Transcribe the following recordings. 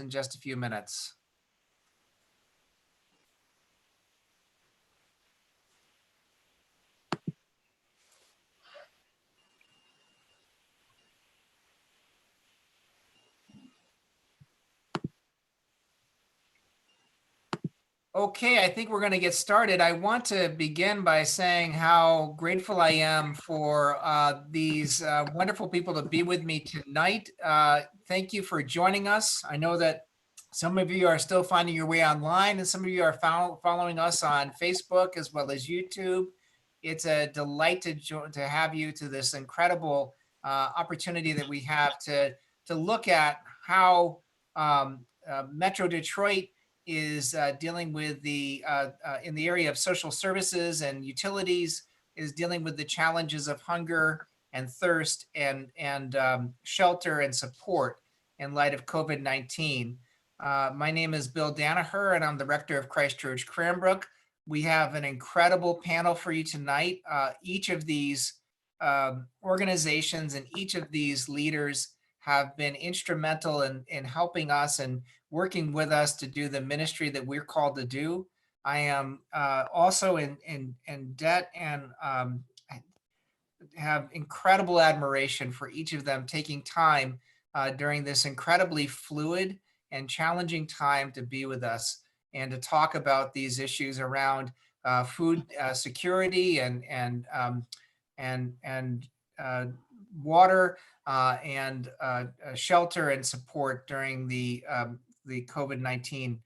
in just a few minutes. Okay, I think we're going to get started. I want to begin by saying how grateful I am for these wonderful people to be with me tonight. Thank you for joining us. I know that some of you are still finding your way online, and some of you are following us on Facebook as well as YouTube. It's a delight to have you to this incredible opportunity that we have to look at how Metro Detroit is dealing with in the area of social services and utilities, is dealing with the challenges of hunger and thirst and shelter and support in light of COVID-19. My name is Bill Danaher, and I'm the rector of Christ Church Cranbrook. We have an incredible panel for you tonight. Each of these organizations and each of these leaders have been instrumental in helping us and working with us to do the ministry that we're called to do. I am also in debt and have incredible admiration for each of them taking time during this incredibly fluid and challenging time to be with us and to talk about these issues around food security and water and shelter and support during the COVID-19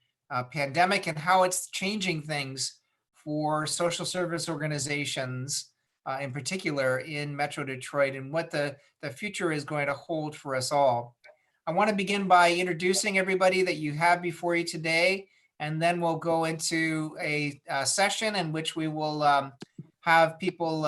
pandemic, and how it's changing things for social service organizations in particular in Metro Detroit, and what the future is going to hold for us all. I want to begin by introducing everybody that you have before you today, and then we'll go into a session in which we will have people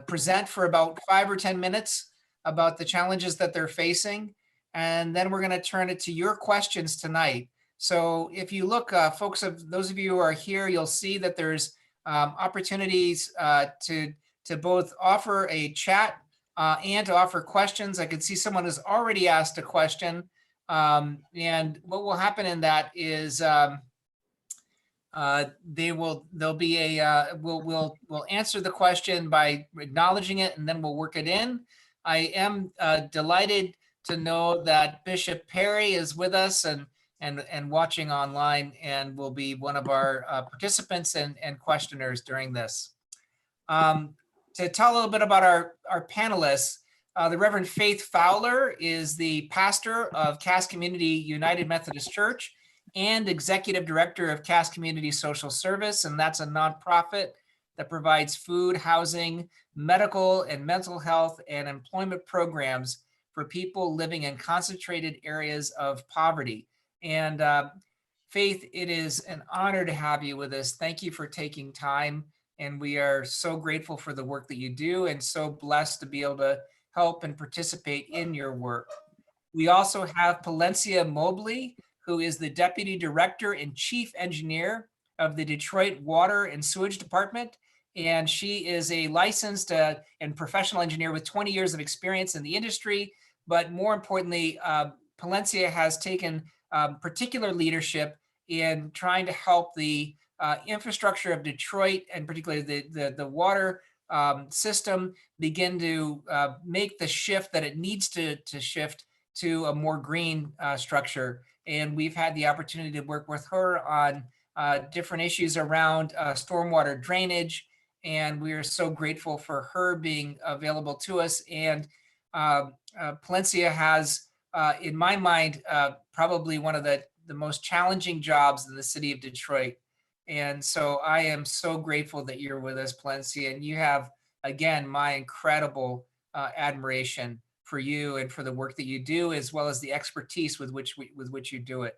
present for about 5 or 10 minutes about the challenges that they're facing. And then we're going to turn it to your questions tonight. So if you look, folks, those of you who are here, you'll see that there's opportunities to both offer a chat and to offer questions. I could see someone has already asked a question. And what will happen in that is we'll answer the question by acknowledging it, and then we'll work it in. I am delighted to know that Bishop Perry is with us and watching online, and will be one of our participants and questioners during this. To tell a little bit about our panelists, the Reverend Faith Fowler is the pastor of Cass Community United Methodist Church and executive director of Cass Community Social Service, and that's a nonprofit that provides food, housing, medical and mental health and employment programs for people living in concentrated areas of poverty. And Faith, it is an honor to have you with us. Thank you for taking time, and we are so grateful for the work that you do and so blessed to be able to help and participate in your work. We also have Palencia Mobley, who is the Deputy Director and Chief Engineer of the Detroit Water and Sewage Department. And she is a licensed and professional engineer with 20 years of experience in the industry. But more importantly, Palencia has taken particular leadership in trying to help the infrastructure of Detroit, and particularly the water system, begin to make the shift that it needs to shift to a more green structure. And we've had the opportunity to work with her on different issues around stormwater drainage. And we are so grateful for her being available to us. And Palencia has, in my mind, probably one of the most challenging jobs in the city of Detroit. And so I am so grateful that you're with us, Palencia. And you have, again, my incredible admiration for you and for the work that you do, as well as the expertise with which you do it.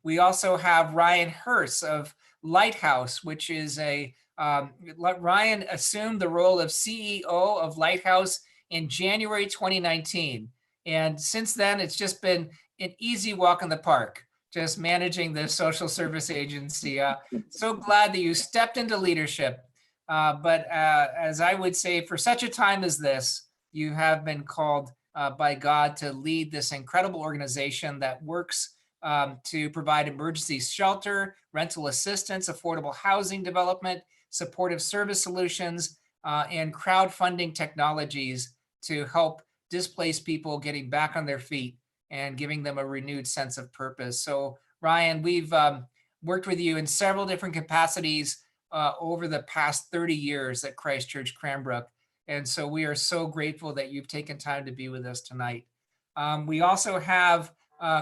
We also have Ryan Hurst of Lighthouse, which is Ryan assumed the role of CEO of Lighthouse in January 2019. And since then, it's just been an easy walk in the park, just managing the social service agency. So glad that you stepped into leadership. But as I would say, for such a time as this, you have been called by God to lead this incredible organization that works to provide emergency shelter, rental assistance, affordable housing development, supportive service solutions, and crowdfunding technologies to help displaced people getting back on their feet and giving them a renewed sense of purpose. So, Ryan, we've worked with you in several different capacities over the past 30 years at Christ Church Cranbrook. And so we are so grateful that you've taken time to be with us tonight. We also have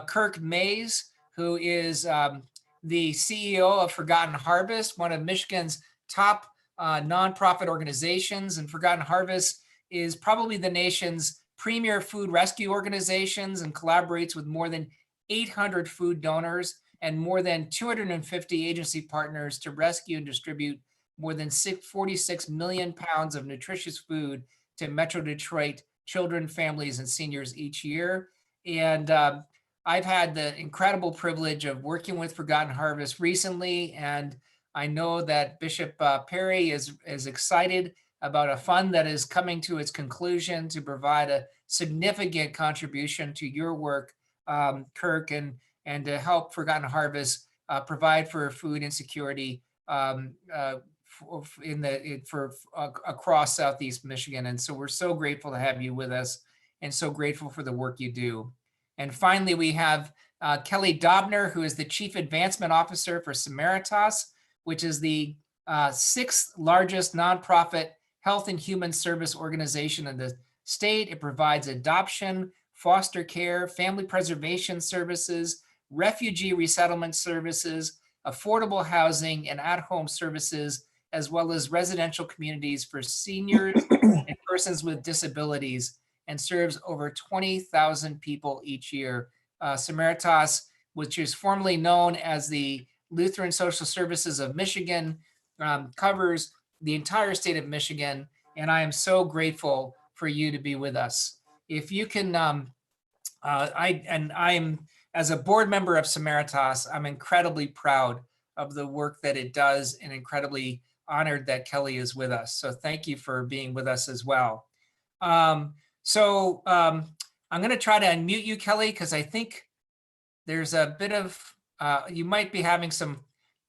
Kirk Mays, who is the CEO of Forgotten Harvest, one of Michigan's top nonprofit organizations. And Forgotten Harvest is probably the nation's premier food rescue organizations and collaborates with more than 800 food donors and more than 250 agency partners to rescue and distribute more than 46 million pounds of nutritious food to Metro Detroit children, families, and seniors each year. And I've had the incredible privilege of working with Forgotten Harvest recently, and I know that Bishop Perry is excited about a fund that is coming to its conclusion to provide a significant contribution to your work, Kirk, and to help Forgotten Harvest provide for food insecurity across Southeast Michigan. And so we're so grateful to have you with us and so grateful for the work you do. And finally, we have Kelly Dobner, who is the Chief Advancement Officer for Samaritas, which is the sixth largest nonprofit health and human service organization in the state. It provides adoption, foster care, family preservation services, refugee resettlement services, affordable housing, and at-home services, as well as residential communities for seniors and persons with disabilities, and serves over 20,000 people each year. Samaritas, which is formerly known as the Lutheran Social Services of Michigan, covers the entire state of Michigan, and I am so grateful for you to be with us. If you can, I am, as a board member of Samaritas, I'm incredibly proud of the work that it does and incredibly honored that Kelly is with us. So thank you for being with us as well. I'm going to try to unmute you, Kelly, because I think there's a bit of, you might be having some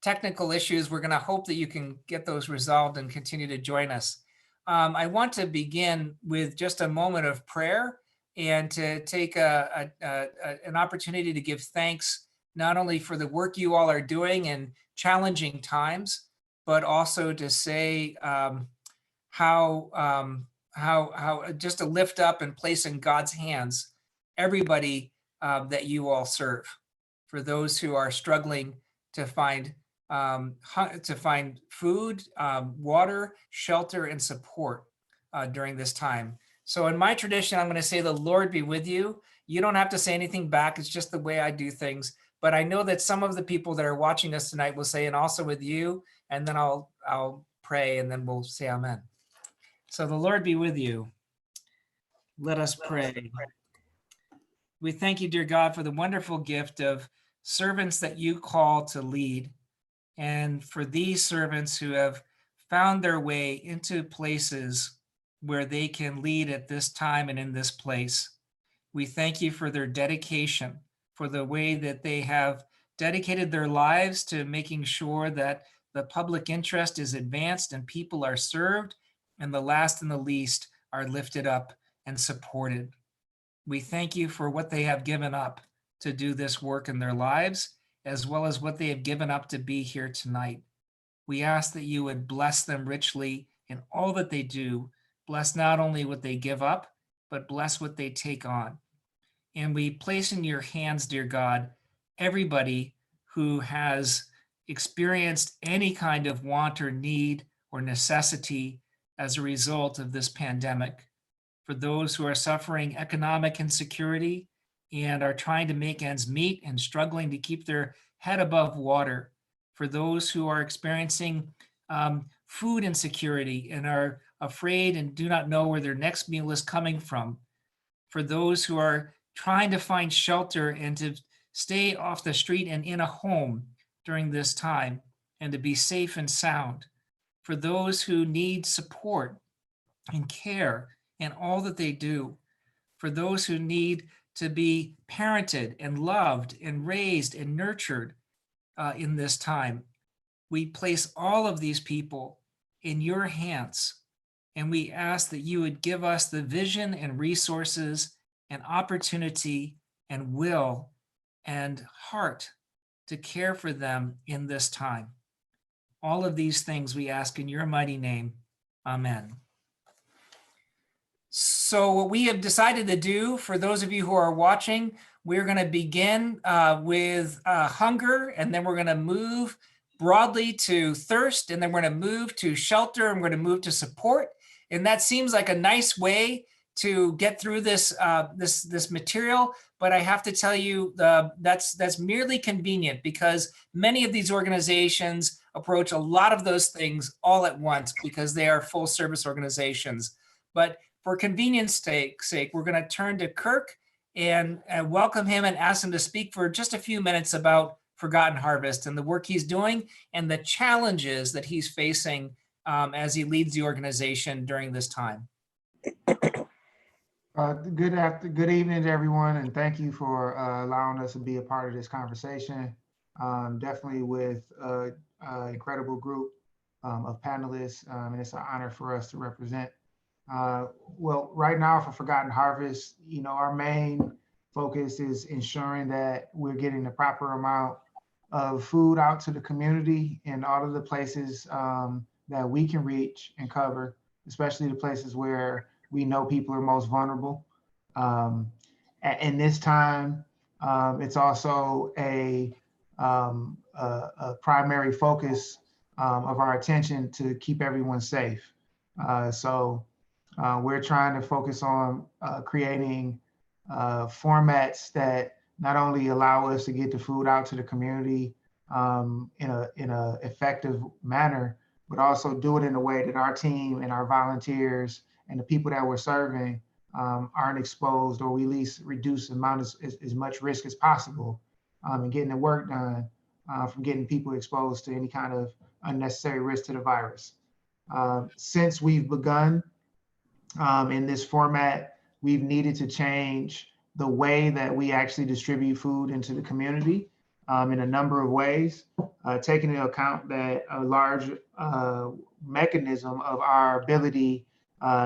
technical issues. We're going to hope that you can get those resolved and continue to join us. I want to begin with just a moment of prayer and to take an opportunity to give thanks, not only for the work you all are doing in challenging times, but also to say how just to lift up and place in God's hands everybody that you all serve. For those who are struggling to find food, water, shelter, and support during this time. So in my tradition, I'm going to say the Lord be with you. You don't have to say anything back. It's just the way I do things. But I know that some of the people that are watching us tonight will say, and also with you, and then I'll pray, and then we'll say amen. So the Lord be with you. Let us pray. We thank you, dear God, for the wonderful gift of servants that you call to lead, and for these servants who have found their way into places where they can lead at this time and in this place. We thank you for their dedication, for the way that they have dedicated their lives to making sure that the public interest is advanced and people are served, and the last and the least are lifted up and supported. We thank you for what they have given up to do this work in their lives, as well as what they have given up to be here tonight. We ask that you would bless them richly in all that they do. Bless not only what they give up, but bless what they take on. And we place in your hands, dear God, everybody who has experienced any kind of want or need or necessity as a result of this pandemic. For those who are suffering economic insecurity and are trying to make ends meet and struggling to keep their head above water. For those who are experiencing food insecurity and are afraid and do not know where their next meal is coming from. For those who are trying to find shelter and to stay off the street and in a home during this time and to be safe and sound. For those who need support and care in all that they do. For those who need to be parented and loved and raised and nurtured in this time. We place all of these people in your hands, and we ask that you would give us the vision and resources and opportunity and will and heart to care for them in this time. All of these things we ask in your mighty name. Amen. So what we have decided to do, for those of you who are watching, we're going to begin with hunger, and then we're going to move broadly to thirst, and then we're going to move to shelter, and we're going to move to support. And that seems like a nice way to get through this this material. But I have to tell you, that's merely convenient, because many of these organizations approach a lot of those things all at once because they are full service organizations. But for convenience sake, we're going to turn to Kirk and welcome him and ask him to speak for just a few minutes about Forgotten Harvest and the work he's doing and the challenges that he's facing as he leads the organization during this time. Good evening to everyone, and thank you for allowing us to be a part of this conversation. Definitely with an incredible group of panelists, and it's an honor for us to represent. Well, right now for Forgotten Harvest, our main focus is ensuring that we're getting the proper amount of food out to the community in all of the places that we can reach and cover, especially the places where we know people are most vulnerable. In this time, it's also a primary focus of our attention to keep everyone safe. So we're trying to focus on creating formats that not only allow us to get the food out to the community in a effective manner, but also do it in a way that our team and our volunteers and the people that we're serving aren't exposed, or we at least reduce the amount of as much risk as possible in getting the work done from getting people exposed to any kind of unnecessary risk to the virus. Since we've begun in this format, we've needed to change the way that we actually distribute food into the community in a number of ways, taking into account that a large mechanism of our ability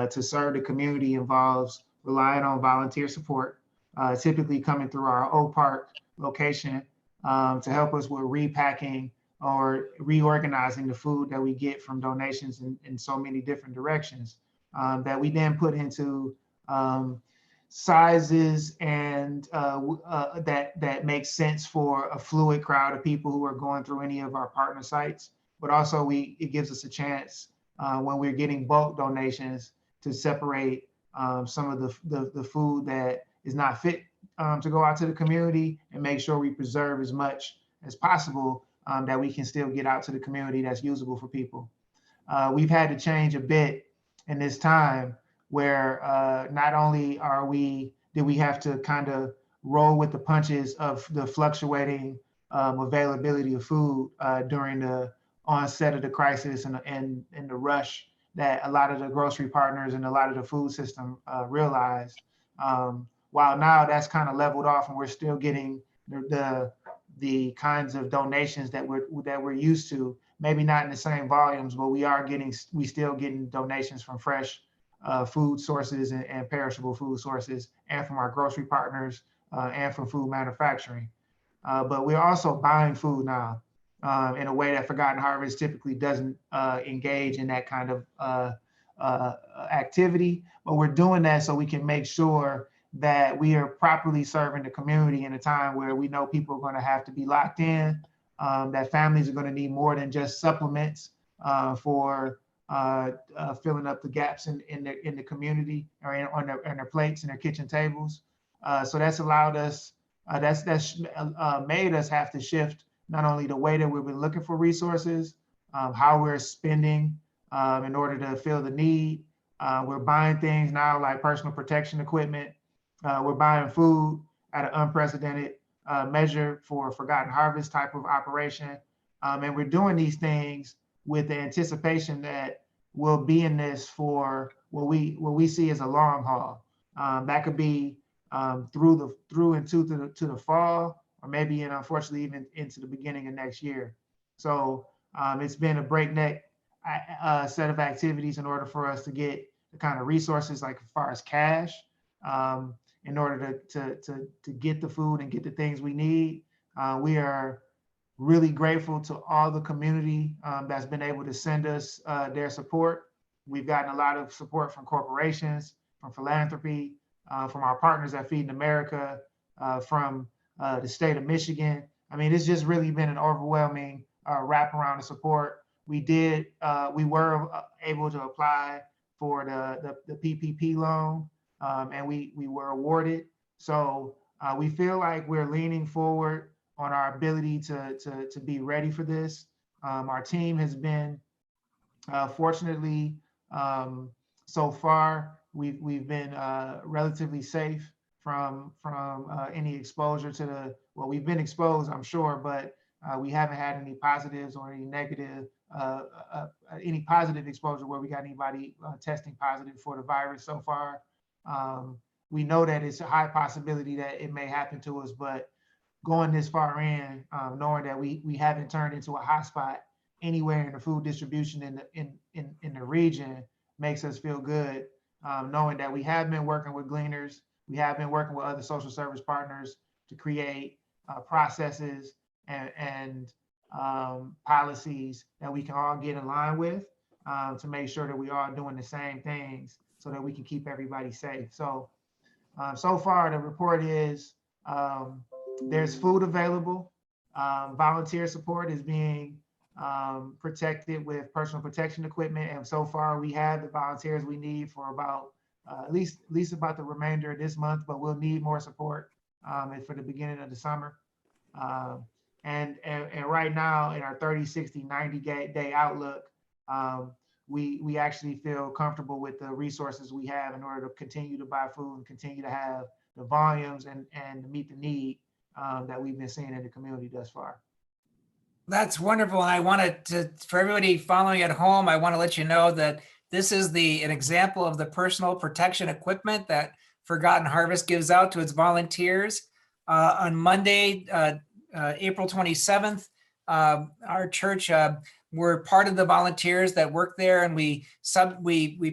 to serve the community involves relying on volunteer support, typically coming through our Oak Park location to help us with repacking or reorganizing the food that we get from donations in so many different directions that we then put into sizes and that makes sense for a fluid crowd of people who are going through any of our partner sites. But also it gives us a chance when we're getting bulk donations to separate some of the food that is not fit to go out to the community and make sure we preserve as much as possible that we can still get out to the community that's usable for people. We've had to change a bit in this time where not only did we have to kind of roll with the punches of the fluctuating availability of food during the onset of the crisis and the rush that a lot of the grocery partners and a lot of the food system realized. While now that's kind of leveled off and we're still getting the kinds of donations that we're used to, maybe not in the same volumes, but we still getting donations from fresh food sources and perishable food sources, and from our grocery partners and from food manufacturing. But we're also buying food now in a way that Forgotten Harvest typically doesn't engage in that kind of activity. But we're doing that so we can make sure that we are properly serving the community in a time where we know people are going to have to be locked in, that families are going to need more than just supplements for filling up the gaps in the community or on their plates and their kitchen tables. So that's allowed us, that's made us have to shift not only the way that we've been looking for resources, how we're spending in order to fill the need. We're buying things now like personal protection equipment. We're buying food at an unprecedented measure for a Forgotten Harvest type of operation. And we're doing these things with the anticipation that we'll be in this for what we see as a long haul. That could be through into to the fall, or maybe unfortunately even into the beginning of next year. So it's been a breakneck set of activities in order for us to get the kind of resources, like as far as cash, in order to get the food and get the things we need. We are really grateful to all the community that's been able to send us their support. We've gotten a lot of support from corporations, from philanthropy, from our partners at Feeding America, from the state of Michigan. I mean, it's just really been an overwhelming wraparound of support. We were able to apply for the PPP loan, and we were awarded. So we feel like we're leaning forward on our ability to be ready for this. Our team has been, fortunately, so far, we've been relatively safe from any exposure to well, we've been exposed, I'm sure, but we haven't had any positives or any negative, any positive exposure where we got anybody testing positive for the virus so far. We know that it's a high possibility that it may happen to us, but going this far in, knowing that we haven't turned into a hotspot anywhere in the food distribution in the region makes us feel good, knowing that we have been working with gleaners, we have been working with other social service partners to create processes and policies that we can all get in line with, to make sure that we are doing the same things so that we can keep everybody safe. So, so far the report is there's food available. Volunteer support is being protected with personal protection equipment. And so far we have the volunteers we need for about at least about the remainder of this month, but we'll need more support for the beginning of the summer. And right now in our 30, 60, 90 day outlook, we actually feel comfortable with the resources we have in order to continue to buy food and continue to have the volumes and meet the need that we've been seeing in the community thus far. That's wonderful. And I wanted to, for everybody following at home, I want to let you know that this is an example of the personal protection equipment that Forgotten Harvest gives out to its volunteers. On Monday, April 27th, our church, we're part of the volunteers that work there, and we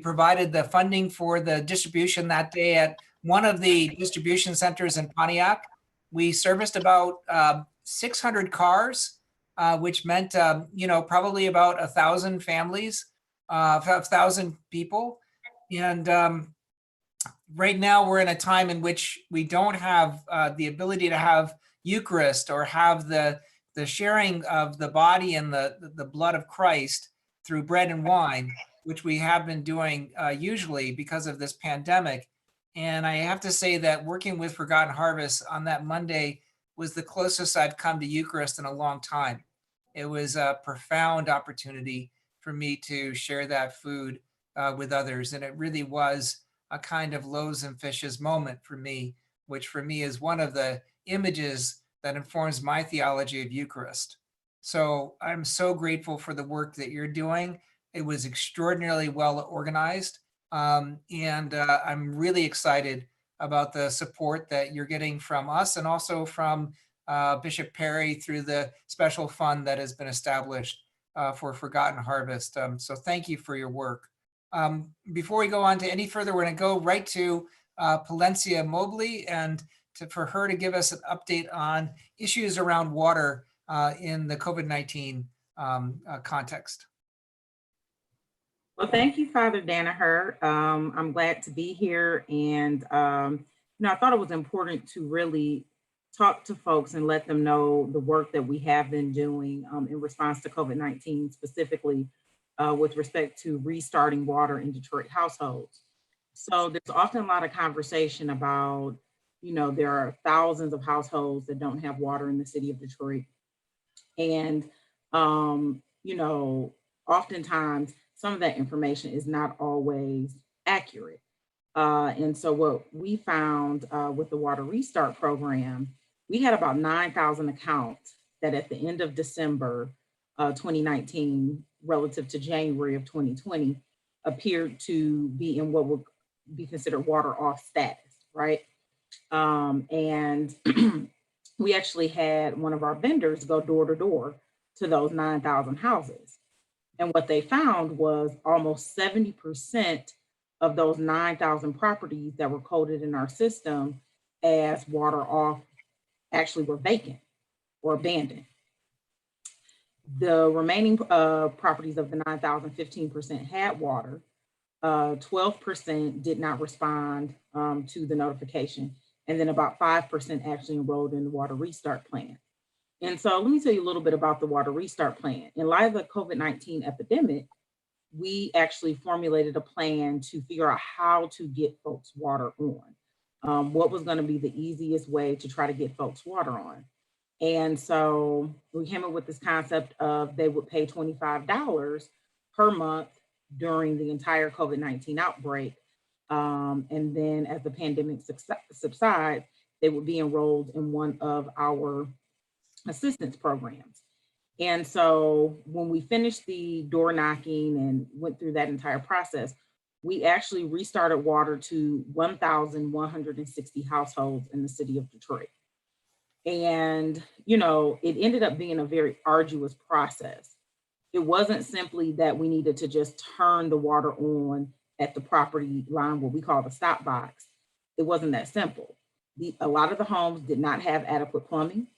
provided the funding for the distribution that day at one of the distribution centers in Pontiac. We serviced about 600 cars, which meant probably about 1,000 families, 1,000 people. And right now we're in a time in which we don't have the ability to have Eucharist or have the sharing of the body and the blood of Christ through bread and wine, which we have been doing usually because of this pandemic. And I have to say that working with Forgotten Harvest on that Monday was the closest I've come to Eucharist in a long time. It was a profound opportunity for me to share that food with others. And it really was a kind of loaves and fishes moment for me, which for me is one of the images that informs my theology of Eucharist. So I'm so grateful for the work that you're doing. It was extraordinarily well organized. And I'm really excited about the support that you're getting from us and also from Bishop Perry through the special fund that has been established for Forgotten Harvest. So thank you for your work. Before we go on to any further, we're going to go right to Palencia Mobley and for her to give us an update on issues around water in the COVID-19 context. Well, thank you, Father Danaher. I'm glad to be here. And, I thought it was important to really talk to folks and let them know the work that we have been doing in response to COVID-19, specifically with respect to restarting water in Detroit households. So there's often a lot of conversation about, there are thousands of households that don't have water in the city of Detroit. And, oftentimes, some of that information is not always accurate. And so what we found with the Water Restart program, we had about 9,000 accounts that at the end of December 2019, relative to January of 2020, appeared to be in what would be considered water off status, right? And we actually had one of our vendors go door to door to those 9,000 houses. And what they found was almost 70% of those 9,000 properties that were coded in our system as water off actually were vacant or abandoned. The remaining properties of the 9,000, 15% had water. 12% did not respond to the notification. And then about 5% actually enrolled in the water restart plan. And so let me tell you a little bit about the water restart plan. In light of the COVID-19 epidemic, we actually formulated a plan to figure out how to get folks water on. What was going to be the easiest way to try to get folks water on. And so we came up with this concept of they would pay $25 per month during the entire COVID-19 outbreak. And then as the pandemic subsides, they would be enrolled in one of our assistance programs. And so when we finished the door knocking and went through that entire process, we actually restarted water to 1,160 households in the city of Detroit. And, you know, it ended up being a very arduous process. It wasn't simply that we needed to just turn the water on at the property line, what we call the stop box. It wasn't that simple. A lot of the homes did not have adequate plumbing.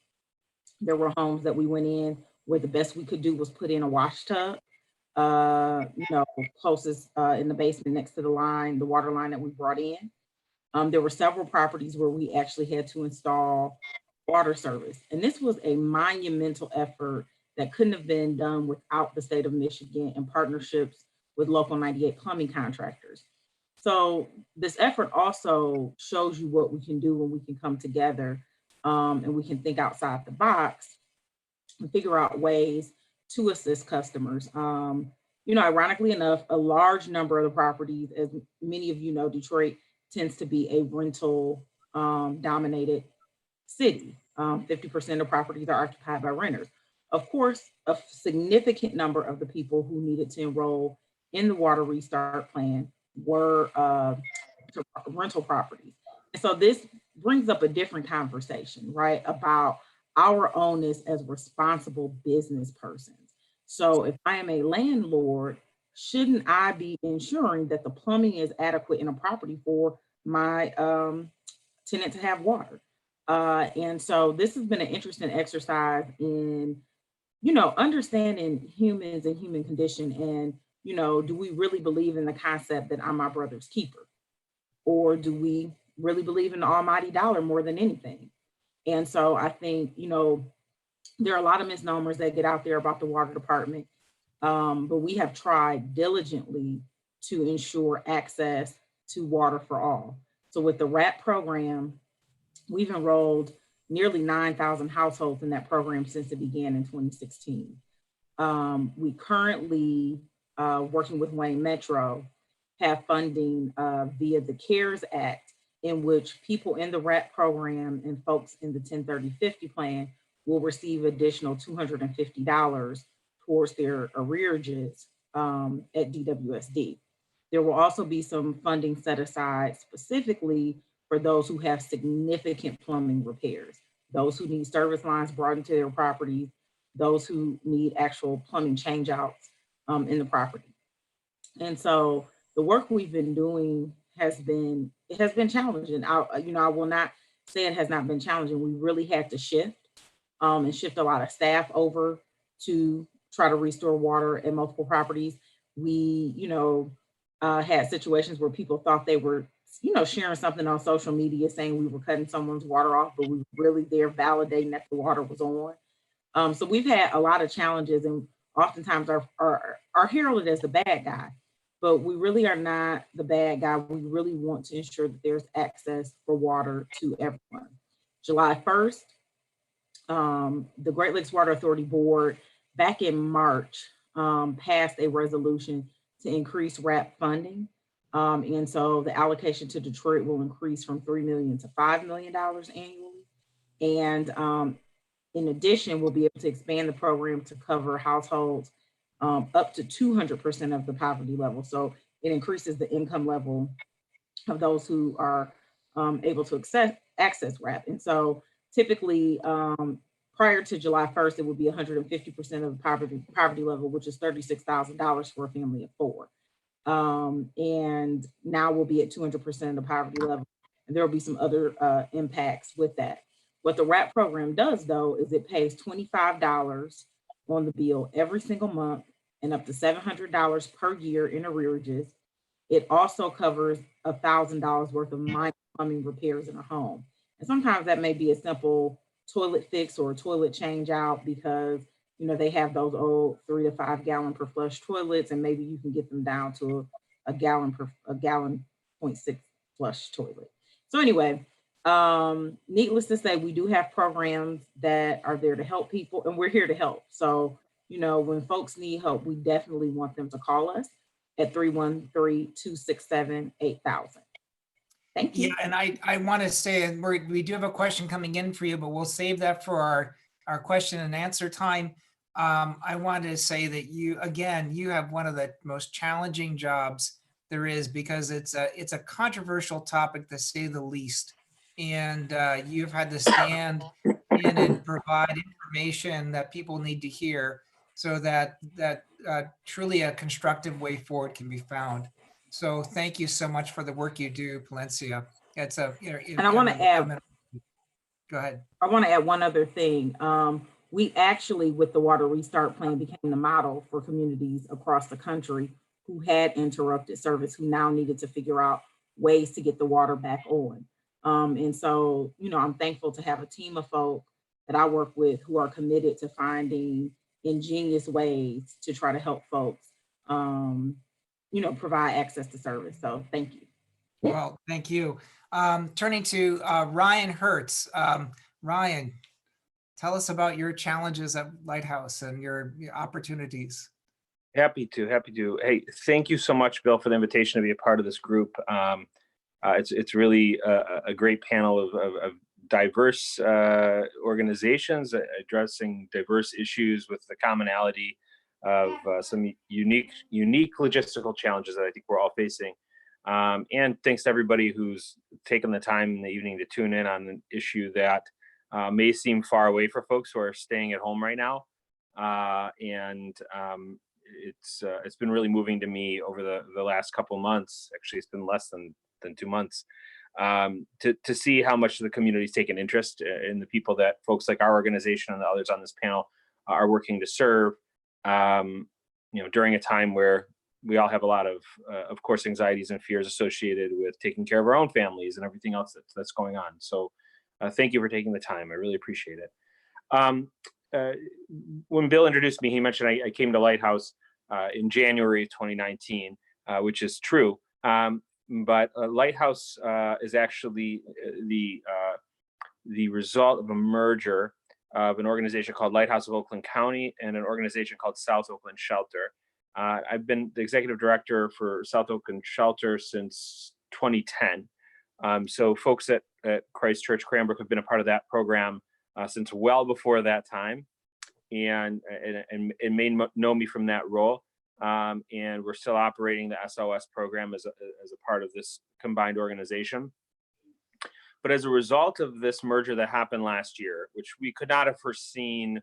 There were homes that we went in where the best we could do was put in a wash tub, you know, closest in the basement next to the line, the water line that we brought in. There were several properties where we actually had to install water service. And this was a monumental effort that couldn't have been done without the state of Michigan and partnerships with local 98 plumbing contractors. So this effort also shows you what we can do when we can come together and we can think outside the box and figure out ways to assist customers. You know, ironically enough, a large number of the properties, as many of you know, Detroit tends to be a rental dominated city. 50% of properties are occupied by renters. Of course, a significant number of the people who needed to enroll in the water restart plan were rental properties. And so this brings up a different conversation, right, about our onus as responsible business persons. So if I am a landlord, shouldn't I be ensuring that the plumbing is adequate in a property for my tenant to have water? And so this has been an interesting exercise in, you know, understanding humans and human condition. And, you know, do we really believe in the concept that I'm my brother's keeper? Or do we really believe in the almighty dollar more than anything? And so I think, you know, there are a lot of misnomers that get out there about the water department, but we have tried diligently to ensure access to water for all. So with the WRAP program, we've enrolled nearly 9,000 households in that program since it began in 2016. We currently, working with Wayne Metro, have funding via the CARES Act, in which people in the WRAP program and folks in the 1030/50 plan will receive additional $250 towards their arrearages at DWSD. There will also be some funding set aside specifically for those who have significant plumbing repairs, those who need service lines brought into their properties, those who need actual plumbing change outs in the property. And so the work we've been doing has been challenging. I will not say it has not been challenging. We really had to shift and shift a lot of staff over to try to restore water at multiple properties. We, had situations where people thought they were, sharing something on social media saying we were cutting someone's water off, but we were really there validating that the water was on. So we've had a lot of challenges, and oftentimes are heralded as the bad guy, but we really are not the bad guy. We really want to ensure that there's access for water to everyone. July 1st, the Great Lakes Water Authority Board back in March passed a resolution to increase WRAP funding. And so the allocation to Detroit will increase from $3 million to $5 million annually. And in addition, we'll be able to expand the program to cover households up to 200% of the poverty level. So it increases the income level of those who are able to access RAP. And so typically, prior to July 1st, it would be 150% of the poverty level, which is $36,000 for a family of 4. And now we'll be at 200% of the poverty level. And there will be some other impacts with that. What the RAP program does, though, is it pays $25 on the bill every single month and up to $700 per year in arrearages. It also covers $1,000 worth of minor plumbing repairs in a home. And sometimes that may be a simple toilet fix or a toilet change out because, you know, they have those old 3 to 5 gallon per flush toilets, and maybe you can get them down to a gallon 0.6 flush toilet. So anyway, needless to say, we do have programs that are there to help people, and we're here to help. So, you know, when folks need help, we definitely want them to call us at 313-267-8000. Thank you. Yeah, and I want to say, and we do have a question coming in for you, but we'll save that for our question and answer time. I want to say that you have one of the most challenging jobs there is, because it's a controversial topic, to say the least. And you've had to stand in and provide information that people need to hear, so that truly a constructive way forward can be found. So thank you so much for the work you do, Palencia. It's and I want to add. Go ahead. I want to add one other thing. We actually, with the Water Restart Plan, became the model for communities across the country who had interrupted service, who now needed to figure out ways to get the water back on. And so, you know, I'm thankful to have a team of folk that I work with who are committed to finding ingenious ways to try to help folks, you know, provide access to service. So thank you. Well, thank you. Turning to Ryan Hertz. Ryan, tell us about your challenges at Lighthouse and your opportunities. Happy to. Hey, thank you so much, Bill, for the invitation to be a part of this group. It's really a great panel of diverse organizations addressing diverse issues with the commonality of some unique logistical challenges that I think we're all facing. And thanks to everybody who's taken the time in the evening to tune in on an issue that may seem far away for folks who are staying at home right now. It's been really moving to me over the last couple of months. Actually, it's been less than 2 months, to see how much the community's taken interest in the people that folks like our organization and the others on this panel are working to serve. You know, during a time where we all have a lot of course, anxieties and fears associated with taking care of our own families and everything else that's going on. So thank you for taking the time. I really appreciate it. When Bill introduced me, he mentioned I came to Lighthouse in January of 2019, which is true. But Lighthouse is actually the result of a merger of an organization called Lighthouse of Oakland County and an organization called South Oakland Shelter. I've been the executive director for South Oakland Shelter since 2010. So folks at Christ Church Cranbrook have been a part of that program since well before that time, and may know me from that role. And we're still operating the SOS program as a part of this combined organization. But as a result of this merger that happened last year, which we could not have foreseen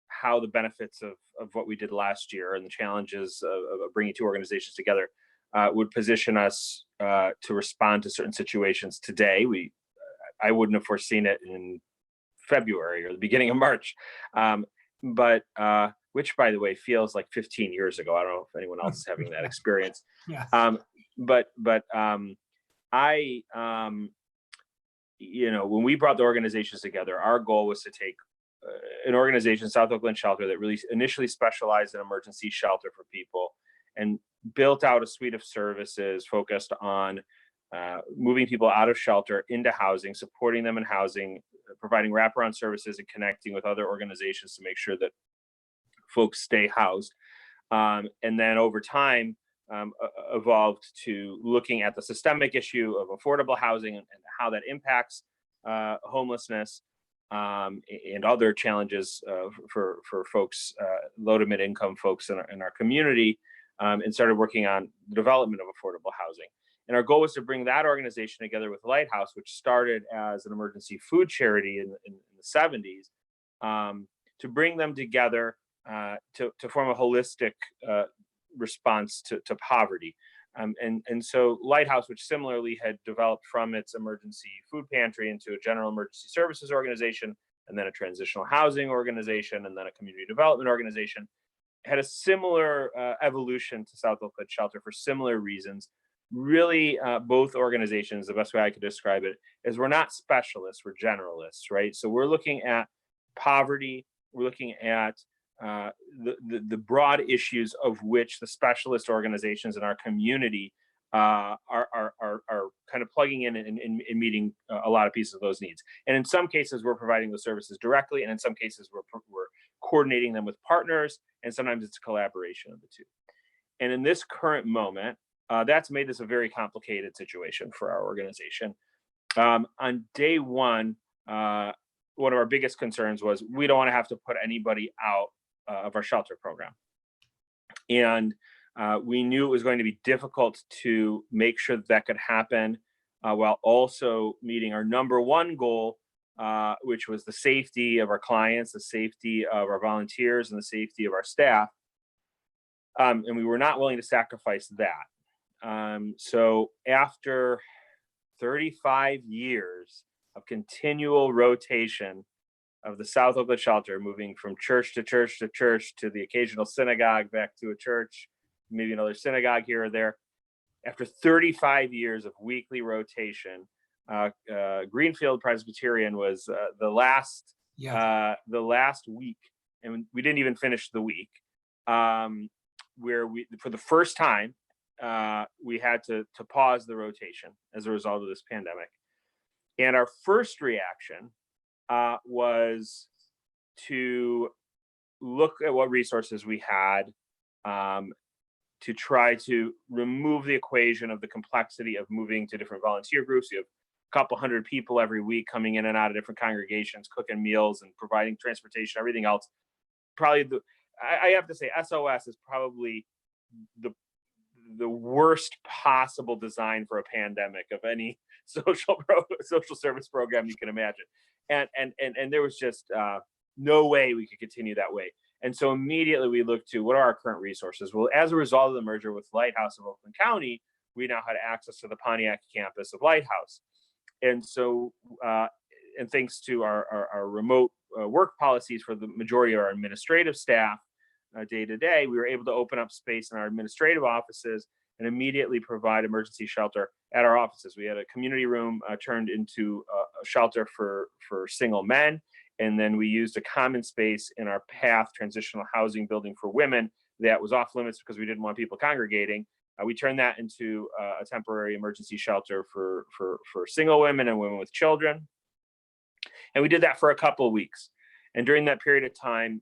how the benefits of what we did last year and the challenges of bringing two organizations together would position us to respond to certain situations today. I wouldn't have foreseen it in February or the beginning of March, but which, by the way, feels like 15 years ago. I don't know if anyone else is having that experience. Yeah. You know, when we brought the organizations together, our goal was to take an organization, South Oakland Shelter, that really initially specialized in emergency shelter for people, and built out a suite of services focused on moving people out of shelter into housing, supporting them in housing, providing wraparound services, and connecting with other organizations to make sure that folks stay housed. And then over time, evolved to looking at the systemic issue of affordable housing and how that impacts homelessness and other challenges for folks, low to mid-income folks in our community, and started working on the development of affordable housing. And our goal was to bring that organization together with Lighthouse, which started as an emergency food charity in the 70s, to bring them together to form a holistic response to poverty. And so Lighthouse, which similarly had developed from its emergency food pantry into a general emergency services organization, and then a transitional housing organization, and then a community development organization, had a similar evolution to South Oakland Shelter for similar reasons. Really, both organizations, the best way I could describe it is we're not specialists, we're generalists, right? So we're looking at poverty, we're looking at the broad issues of which the specialist organizations in our community are kind of plugging in and meeting a lot of pieces of those needs. And in some cases, we're providing the services directly, and in some cases, we're coordinating them with partners, and sometimes it's a collaboration of the two. And in this current moment, that's made this a very complicated situation for our organization. On day one of our biggest concerns was we don't want to have to put anybody out of our shelter program. And we knew it was going to be difficult to make sure that could happen while also meeting our number one goal, which was the safety of our clients, the safety of our volunteers, and the safety of our staff. And we were not willing to sacrifice that. So after 35 years of continual rotation of the South Oakland Shelter, moving from church to church to church to the occasional synagogue, back to a church, maybe another synagogue here or there. After 35 years of weekly rotation, Greenfield Presbyterian was the last week, and we didn't even finish the week, where we, for the first time, we had to pause the rotation as a result of this pandemic. And our first reaction was to look at what resources we had to try to remove the equation of the complexity of moving to different volunteer groups. You have a couple hundred people every week coming in and out of different congregations, cooking meals and providing transportation, everything else. Probably I have to say SOS is probably the worst possible design for a pandemic of any social service program you can imagine. And there was just no way we could continue that way. And so immediately we looked to what are our current resources? Well, as a result of the merger with Lighthouse of Oakland County, we now had access to the Pontiac campus of Lighthouse. And so, and thanks to our remote work policies for the majority of our administrative staff day to day, we were able to open up space in our administrative offices and immediately provide emergency shelter at our offices. We had a community room turned into a shelter for single men. And then we used a common space in our PATH transitional housing building for women that was off limits because we didn't want people congregating. We turned that into a temporary emergency shelter for single women and women with children. And we did that for a couple of weeks. And during that period of time,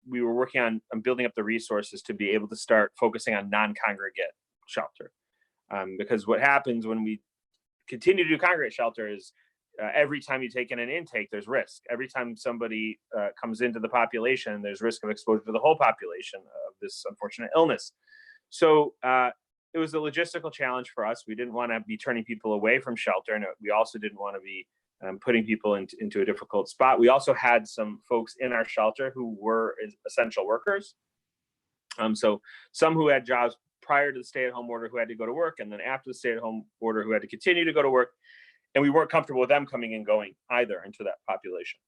we were working on building up the resources to be able to start focusing on non-congregate shelter. Because what happens when we continue to do congregate shelter is every time you take in an intake, there's risk. Every time somebody comes into the population, there's risk of exposure to the whole population of this unfortunate illness. So it was a logistical challenge for us. We didn't want to be turning people away from shelter, and we also didn't want to be putting people into a difficult spot. We also had some folks in our shelter who were essential workers. So some who had jobs prior to the stay-at-home order who had to go to work, and then after the stay-at-home order who had to continue to go to work. And we weren't comfortable with them coming and going either into that population.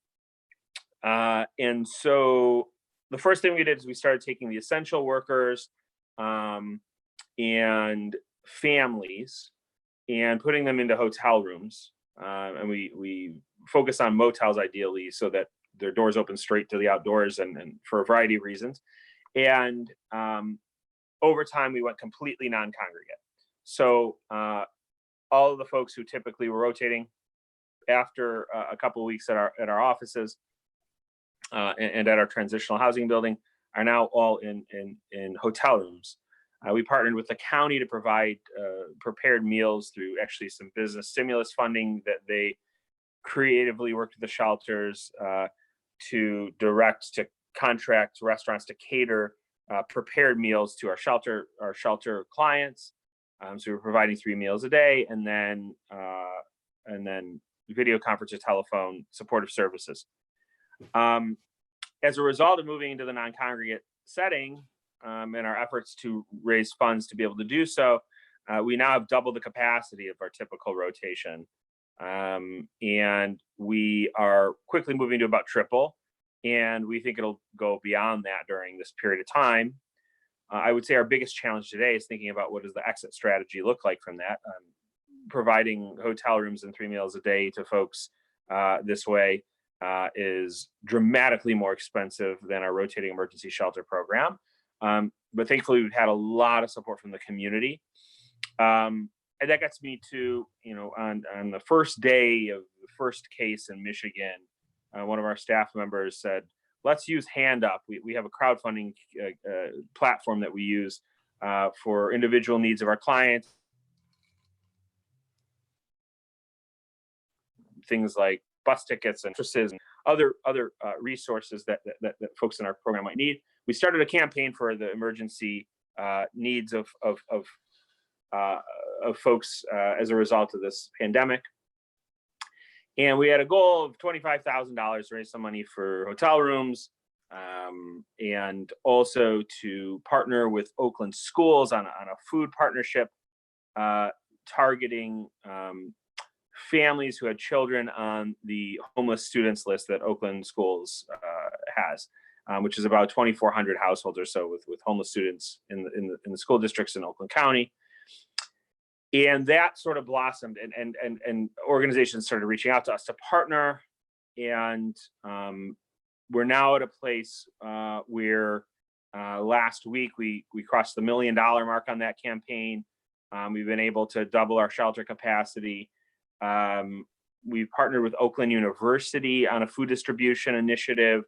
And so the first thing we did is we started taking the essential workers and families and putting them into hotel rooms. And we focus on motels ideally so that their doors open straight to the outdoors and for a variety of reasons. And over time, we went completely non-congregate. So all of the folks who typically were rotating after a couple of weeks at our offices and at our transitional housing building are now all in hotel rooms. We partnered with the county to provide prepared meals through actually some business stimulus funding that they creatively worked with the shelters to contract restaurants to cater prepared meals to our shelter clients. So we're providing 3 meals a day, and then video conference or telephone supportive services. As a result of moving into the non-congregate setting and our efforts to raise funds to be able to do so, we now have double the capacity of our typical rotation. And we are quickly moving to about triple, and we think it'll go beyond that during this period of time. I would say our biggest challenge today is thinking about what does the exit strategy look like from that. Providing hotel rooms and 3 meals a day to folks this way is dramatically more expensive than our rotating emergency shelter program. But thankfully, we've had a lot of support from the community. And that gets me to, on the first day of the first case in Michigan, one of our staff members said, let's use Hand Up. We have a crowdfunding platform that we use for individual needs of our clients. Things like bus tickets and other resources that folks in our program might need. We started a campaign for the emergency needs of folks as a result of this pandemic. And we had a goal of $25,000 to raise some money for hotel rooms, and also to partner with Oakland schools on a food partnership targeting families who had children on the homeless students list that Oakland schools has, which is about 2,400 households or so with homeless students in the school districts in Oakland County. And that sort of blossomed, and organizations started reaching out to us to partner. And we're now at a place where last week we crossed the $1 million mark on that campaign. We've been able to double our shelter capacity. We've partnered with Oakland University on a food distribution initiative,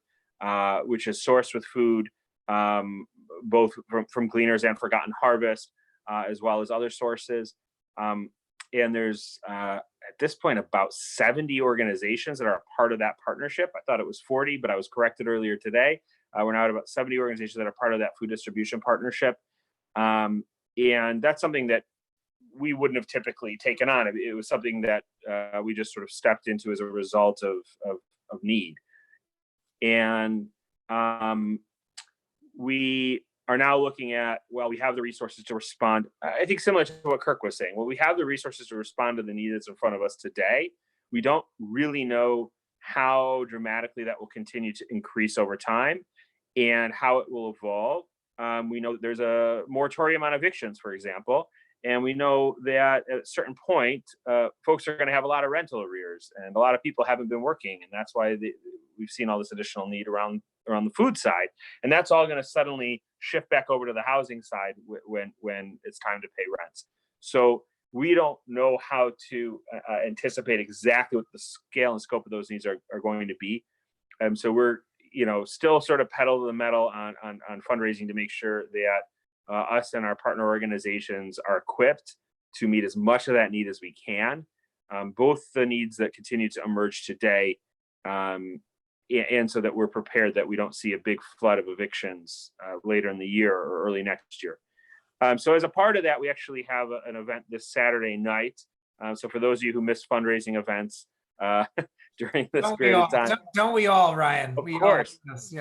which is sourced with food, both from Gleaners and Forgotten Harvest, as well as other sources. And there's at this point about 70 organizations that are a part of that partnership. I thought it was 40, but I was corrected earlier today. We're now at about 70 organizations that are part of that food distribution partnership. And that's something that we wouldn't have typically taken on. It was something that we just sort of stepped into as a result of need. And we are now looking at, well, we have the resources to respond. I think similar to what Kirk was saying, well, we have the resources to respond to the need that's in front of us today. We don't really know how dramatically that will continue to increase over time and how it will evolve. We know that there's a moratorium on evictions, for example, and we know that at a certain point, folks are going to have a lot of rental arrears, and a lot of people haven't been working, and that's why we've seen all this additional need around the food side, and that's all going to suddenly shift back over to the housing side when it's time to pay rents. So we don't know how to anticipate exactly what the scale and scope of those needs are going to be. So we're still sort of pedal to the metal on fundraising to make sure that us and our partner organizations are equipped to meet as much of that need as we can, both the needs that continue to emerge today, and so that we're prepared that we don't see a big flood of evictions later in the year or early next year. So as a part of that, we actually have an event this Saturday night. So for those of you who missed fundraising events during this period of time. Don't we all, Ryan? Of course. Yes.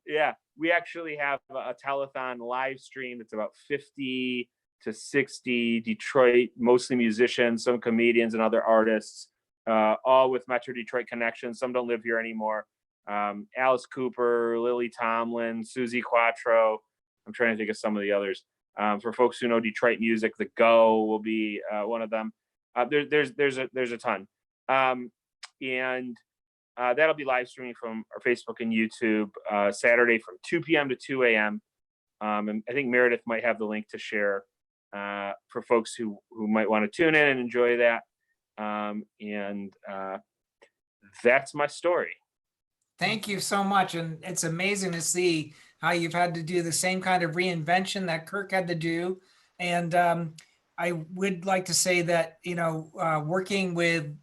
Yeah, we actually have a telethon live stream. It's about 50 to 60 Detroit, mostly musicians, some comedians and other artists, all with Metro Detroit connections. Some don't live here anymore. Alice Cooper, Lily Tomlin, Susie Quattro. I'm trying to think of some of the others. For folks who know Detroit music, The Go will be one of them. There's a ton. And that'll be live streaming from our Facebook and YouTube Saturday from 2 p.m. to 2 a.m. And I think Meredith might have the link to share for folks who might want to tune in and enjoy that. And that's my story. Thank you so much. And it's amazing to see how you've had to do the same kind of reinvention that Kirk had to do. And I would like to say that, working with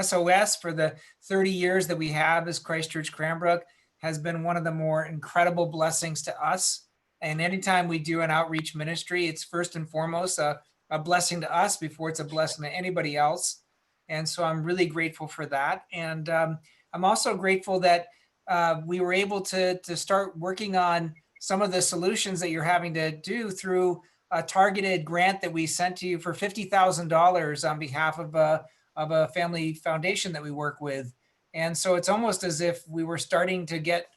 SOS for the 30 years that we have as Christ Church Cranbrook has been one of the more incredible blessings to us. And anytime we do an outreach ministry, it's first and foremost a a blessing to us before it's a blessing to anybody else. And so I'm really grateful for that. And I'm also grateful that we were able to start working on some of the solutions that you're having to do through a targeted grant that we sent to you for $50,000 on behalf of a family foundation that we work with. And so it's almost as if we were starting to get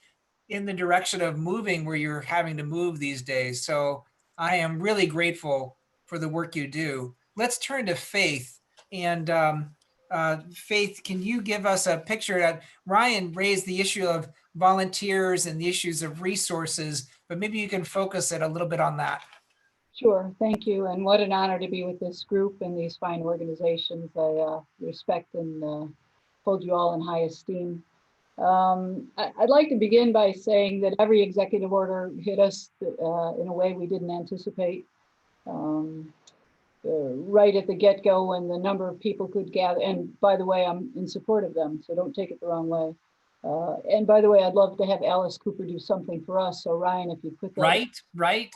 in the direction of moving where you're having to move these days. So I am really grateful for the work you do. Let's turn to Faith. And Faith, can you give us a picture that Ryan raised the issue of volunteers and the issues of resources, but maybe you can focus it a little bit on that. Sure, thank you. And what an honor to be with this group and these fine organizations. I respect and hold you all in high esteem. I'd like to begin by saying that every executive order hit us in a way we didn't anticipate. Right at the get-go when the number of people could gather, and by the way, I'm in support of them, so don't take it the wrong way. And by the way, I'd love to have Alice Cooper do something for us. So Ryan, if you put that. Right.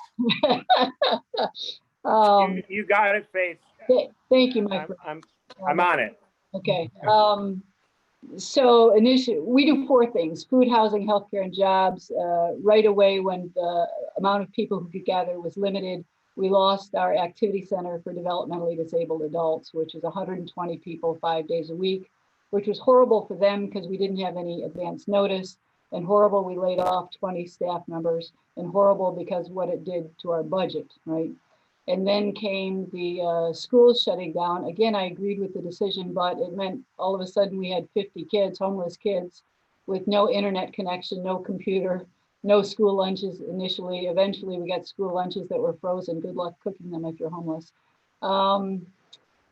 You got it, Faith. Thank you, my friend. I'm on it. Okay. So initially, we do 4 things: food, housing, healthcare, and jobs. Right away, when the amount of people who could gather was limited, we lost our activity center for developmentally disabled adults, which is 120 people 5 days a week, which was horrible for them because we didn't have any advance notice, and horrible, we laid off 20 staff members, and horrible because what it did to our budget, right? And then came the schools shutting down. Again, I agreed with the decision, but it meant all of a sudden we had 50 kids, homeless kids, with no internet connection, no computer, no school lunches initially. Eventually, we got school lunches that were frozen. Good luck cooking them if you're homeless.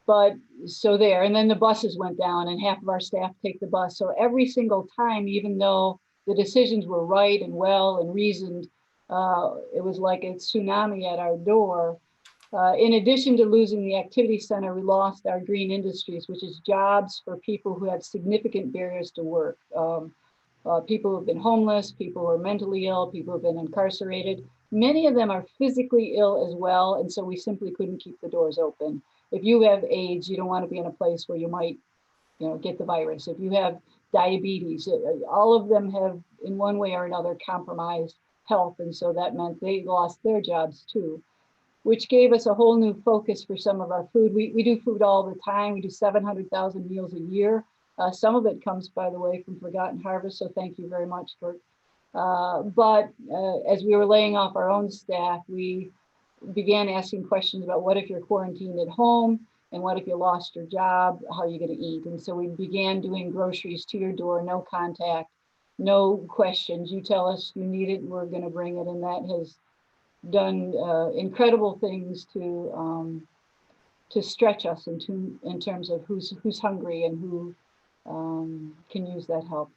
But so there, and then the buses went down and half of our staff take the bus. So every single time, even though the decisions were right and well and reasoned, it was like a tsunami at our door. In addition to losing the activity center, we lost our green industries, which is jobs for people who have significant barriers to work. People who've been homeless, people who are mentally ill, people who've been incarcerated. Many of them are physically ill as well, and so we simply couldn't keep the doors open. If you have AIDS, you don't want to be in a place where you might, get the virus. If you have diabetes, all of them have, in one way or another, compromised health, and so that meant they lost their jobs too, which gave us a whole new focus for some of our food. We do food all the time. We do 700,000 meals a year. Some of it comes, by the way, from Forgotten Harvest, so thank you very much, Kurt. But as we were laying off our own staff, we began asking questions about what if you're quarantined at home, and what if you lost your job, how are you going to eat? And so we began doing groceries to your door, no contact, no questions. You tell us you need it, we're going to bring it, and that has done incredible things to stretch us in terms of who's hungry and who can use that help.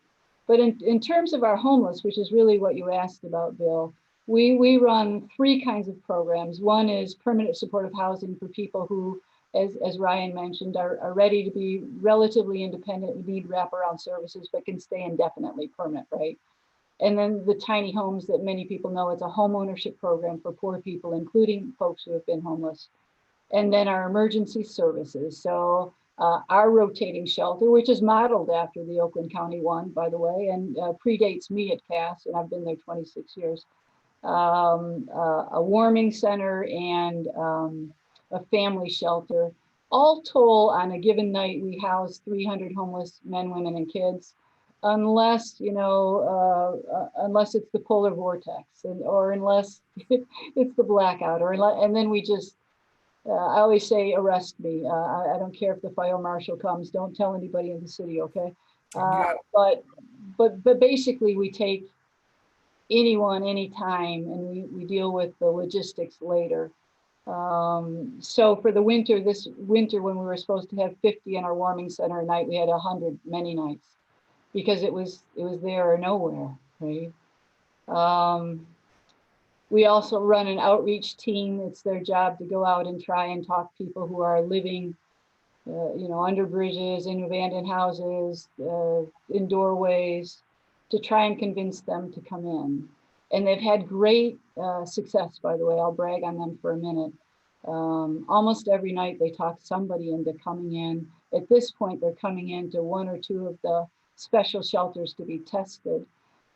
But in terms of our homeless, which is really what you asked about, Bill, we run 3 kinds of programs. One is permanent supportive housing for people who, as Ryan mentioned, are ready to be relatively independent, need wraparound services, but can stay indefinitely permanent, right? And then the tiny homes that many people know, it's a home ownership program for poor people, including folks who have been homeless. And then our emergency services. So our rotating shelter, which is modeled after the Oakland County one, by the way, and predates me at Cass, and I've been there 26 years. A warming center and a family shelter. All told, on a given night, we house 300 homeless men, women, and kids. Unless unless it's the polar vortex, or unless it's the blackout, and then we just, I always say, arrest me. I don't care if the fire marshal comes. Don't tell anybody in the city, okay? But basically, we take anyone, anytime, and we deal with the logistics later. So for the winter, this winter, when we were supposed to have 50 in our warming center a night, we had 100 many nights, because it was there or nowhere, right? We also run an outreach team. It's their job to go out and try and talk to people who are living, under bridges, in abandoned houses, in doorways, to try and convince them to come in. And they've had great success, by the way. I'll brag on them for a minute. Almost every night they talk somebody into coming in. At this point, they're coming into one or two of the special shelters to be tested.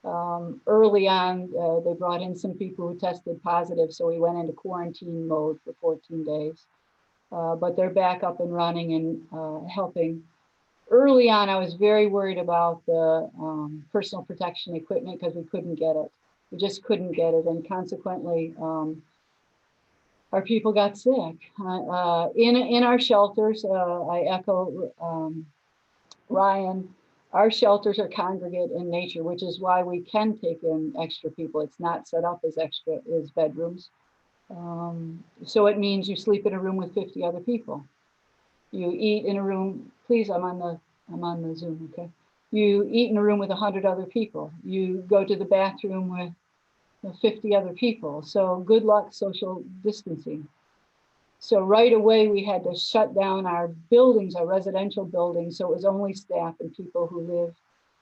Early on, they brought in some people who tested positive, so we went into quarantine mode for 14 days. But they're back up and running and helping. Early on, I was very worried about the personal protection equipment because we couldn't get it. We just couldn't get it, and consequently, our people got sick. In our shelters, I echo Ryan, our shelters are congregate in nature, which is why we can take in extra people. It's not set up as extra as bedrooms. So it means you sleep in a room with 50 other people. You eat in a room, please, I'm on the Zoom, okay? You eat in a room with 100 other people. You go to the bathroom with 50 other people. So good luck social distancing. So right away we had to shut down our buildings, our residential buildings. So it was only staff and people who live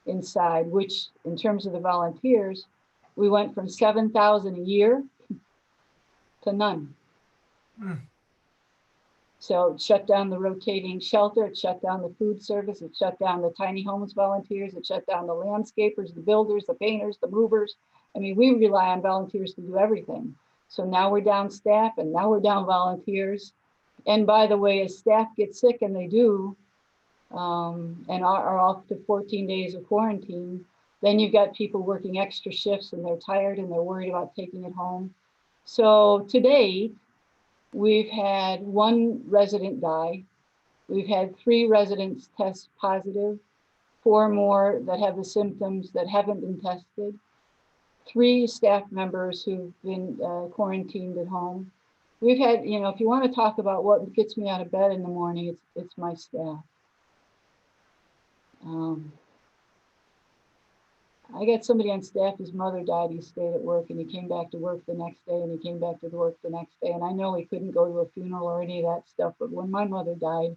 inside, which in terms of the volunteers, we went from 7,000 a year to none. So it shut down the rotating shelter, it shut down the food service, it shut down the tiny homes volunteers, it shut down the landscapers, the builders, the painters, the movers. I mean, we rely on volunteers to do everything. So now we're down staff and now we're down volunteers. And by the way, as staff get sick, and they do, and are off to 14 days of quarantine, then you've got people working extra shifts and they're tired and they're worried about taking it home. So today, we've had 1 resident die. We've had 3 residents test positive, 4 more that have the symptoms that haven't been tested, 3 staff members who've been quarantined at home. We've had, you know, if you want to talk about what gets me out of bed in the morning, it's my staff. I got somebody on staff, his mother died, he stayed at work and he came back to work the next day and he came back to work the next day. And I know he couldn't go to a funeral or any of that stuff, but when my mother died,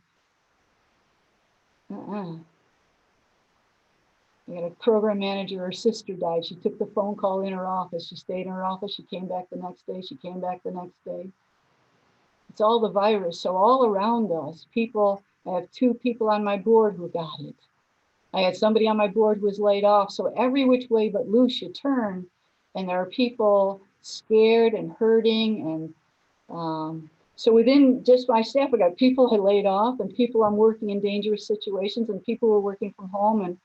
I got a program manager, her sister died. She took the phone call in her office. She stayed in her office. She came back the next day. She came back the next day. It's all the virus. So all around us, people, I have 2 people on my board who got it. I had somebody on my board who was laid off. So every which way but loose you turn, and there are people scared and hurting. And so within just my staff, I got people I laid off and people I'm working in dangerous situations and people who are working from home. And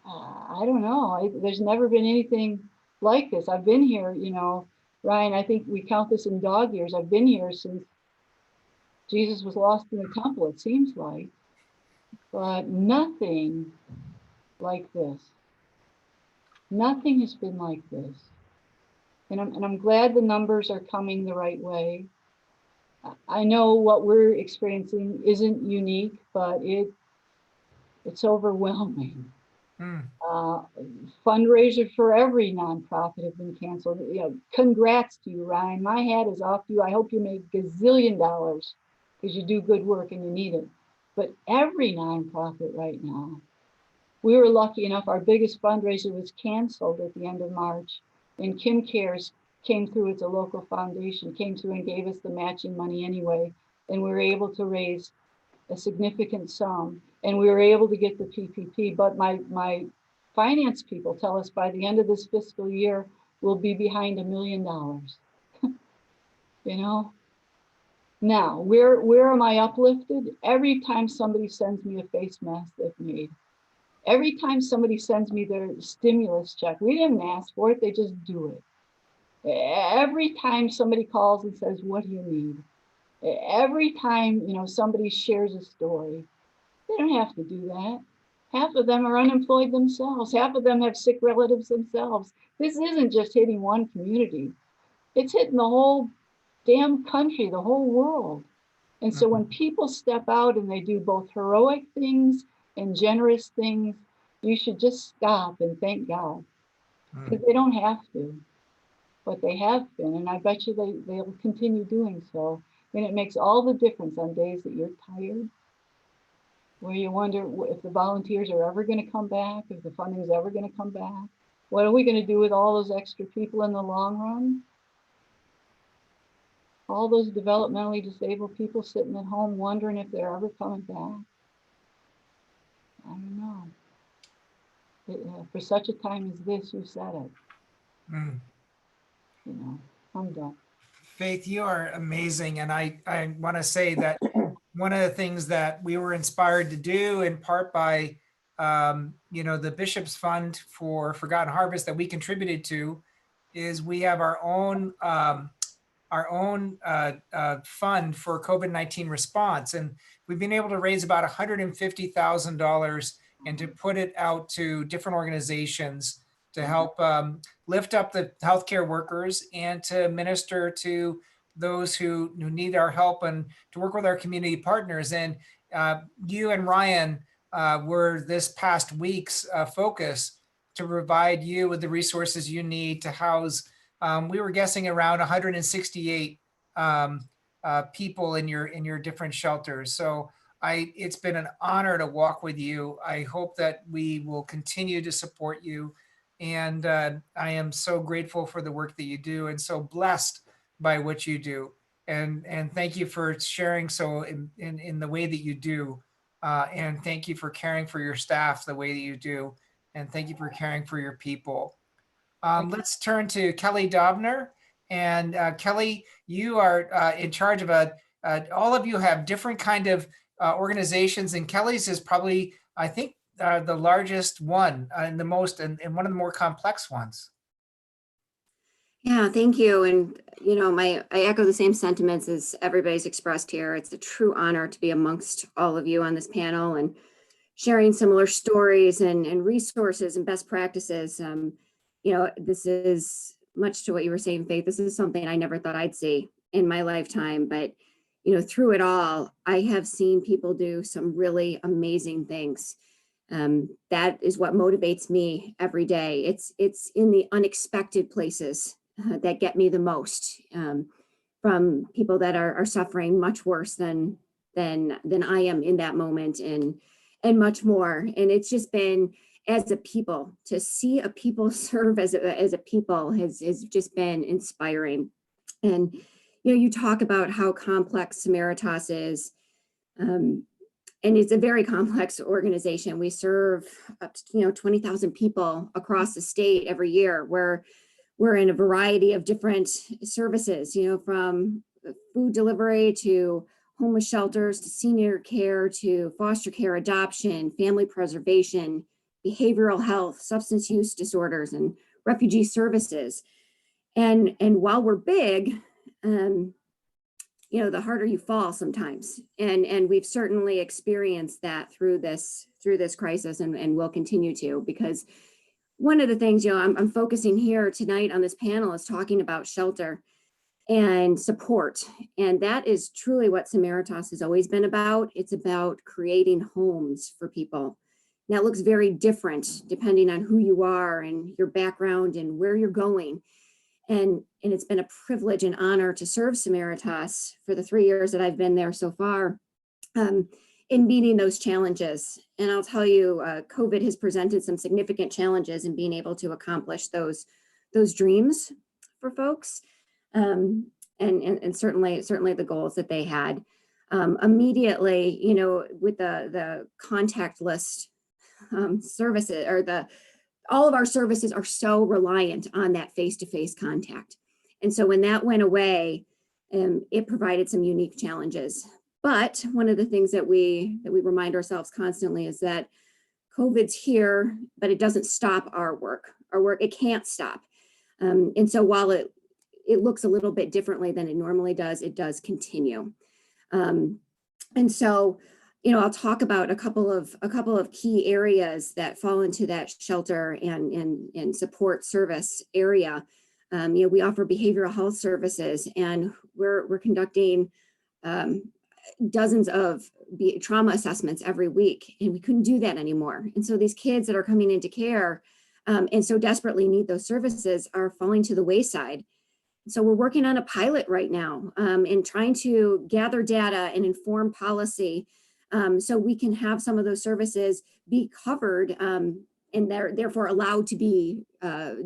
I don't know, there's never been anything like this. I've been here, you know, Ryan, I think we count this in dog years. I've been here since Jesus was lost in the temple, it seems like. But nothing like this. Nothing has been like this. And I'm glad the numbers are coming the right way. I know what we're experiencing isn't unique, but it's overwhelming. Fundraiser for every nonprofit have been canceled. You know, congrats to you, Ryan. My hat is off to you. I hope you make gazillion dollars because you do good work and you need it. But every nonprofit right now, we were lucky enough, our biggest fundraiser was canceled at the end of March. And Kim Cares came through, it's a local foundation, came through and gave us the matching money anyway. And we were able to raise a significant sum. And we were able to get the PPP, but my finance people tell us by the end of this fiscal year, we'll be behind $1 million. You know? Now, where am I uplifted? Every time somebody sends me a face mask they've made. Every time somebody sends me their stimulus check, we didn't ask for it, they just do it. Every time somebody calls and says, what do you need? Every time, you know, somebody shares a story, they don't have to do that. Half of them are unemployed themselves. Half of them have sick relatives themselves. This isn't just hitting one community. It's hitting the whole damn country, the whole world. And so when people step out and they do both heroic things and generous things, you should just stop and thank God. Because they don't have to, but they have been. And I bet you they'll continue doing so. And it makes all the difference on days that you're tired, where you wonder if the volunteers are ever going to come back, if the funding is ever going to come back. What are we going to do with all those extra people in the long run? all those developmentally disabled people sitting at home wondering if they're ever coming back. I don't know. For such a time as this, you said it. Mm. You know, I'm done. Faith, you are amazing. And I want to say that one of the things that we were inspired to do in part by, the Bishop's Fund for Forgotten Harvest that we contributed to is we have our own fund for COVID-19 response. And we've been able to raise about $150,000 and to put it out to different organizations to help lift up the healthcare workers and to minister to those who need our help and to work with our community partners. And you and Ryan were this past week's focus to provide you with the resources you need to house. We were guessing around 168 people in your different shelters. So it's been an honor to walk with you. I hope that we will continue to support you. And I am so grateful for the work that you do and so blessed by what you do. And thank you for sharing so in the way that you do. And thank you for caring for your staff the way that you do. And thank you for caring for your people. Let's turn to Kelly Dobner. And Kelly, you are in charge of all of you have different kind of organizations, and Kelly's is probably, I think, the largest one and the most, and one of the more complex ones. Yeah, thank you. And, I echo the same sentiments as everybody's expressed here. It's a true honor to be amongst all of you on this panel and sharing similar stories and resources and best practices. This is much to what you were saying, Faith. This is something I never thought I'd see in my lifetime, but through it all, I have seen people do some really amazing things. That is what motivates me every day. It's in the unexpected places that get me the most, from people that are suffering much worse than I am in that moment, and much more. And it's just been, as a people, to see a people serve as a people has just been inspiring. And you talk about how complex Samaritas is, and it's a very complex organization. We serve up to 20,000 people across the state every year. We're in a variety of different services, from food delivery to homeless shelters to senior care to foster care, adoption, family preservation, behavioral health, substance use disorders, and refugee services. And while we're big, the harder you fall sometimes. And we've certainly experienced that through this crisis, and will continue to, because one of the things, I'm focusing here tonight on this panel is talking about shelter and support. And that is truly what Samaritas has always been about. It's about creating homes for people. Now, it looks very different depending on who you are and your background and where you're going. And it's been a privilege and honor to serve Samaritas for the 3 years that I've been there so far, in meeting those challenges. And I'll tell you, COVID has presented some significant challenges in being able to accomplish those dreams for folks, and certainly the goals that they had. Immediately, with the contact list services, or all of our services are so reliant on that face-to-face contact. And so when that went away, it provided some unique challenges. But one of the things that we remind ourselves constantly is that COVID's here, but it doesn't stop our work. It can't stop. And so while it looks a little bit differently than it normally does, it does continue. And so, I'll talk about a couple of key areas that fall into that shelter and support service area. We offer behavioral health services, and we're conducting dozens of trauma assessments every week, and we couldn't do that anymore. And so these kids that are coming into care and so desperately need those services are falling to the wayside. So we're working on a pilot right now and trying to gather data and inform policy, so we can have some of those services be covered and they're therefore allowed to be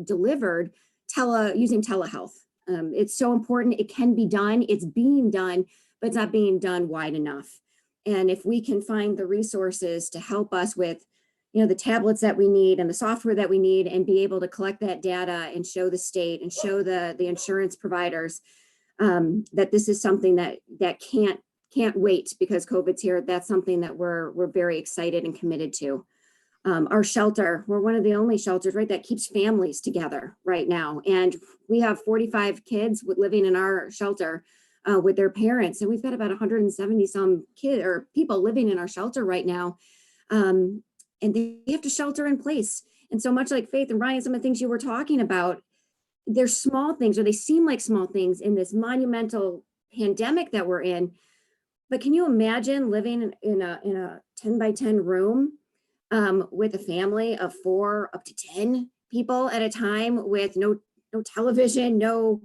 delivered using telehealth. It's so important. It can be done. It's being done, but it's not being done wide enough. And if we can find the resources to help us with, the tablets that we need and the software that we need, and be able to collect that data and show the state and show the insurance providers that this is something that can't wait because COVID's here. That's something that we're very excited and committed to. Our shelter, we're one of the only shelters, right, that keeps families together right now. And we have 45 kids living in our shelter with their parents. And we've got about 170 some people living in our shelter right now. And they have to shelter in place. And so much like Faith and Ryan, some of the things you were talking about, they're small things, or they seem like small things in this monumental pandemic that we're in. But can you imagine living in a 10 by 10 room with a family of 4 up to 10 people at a time, with no television, no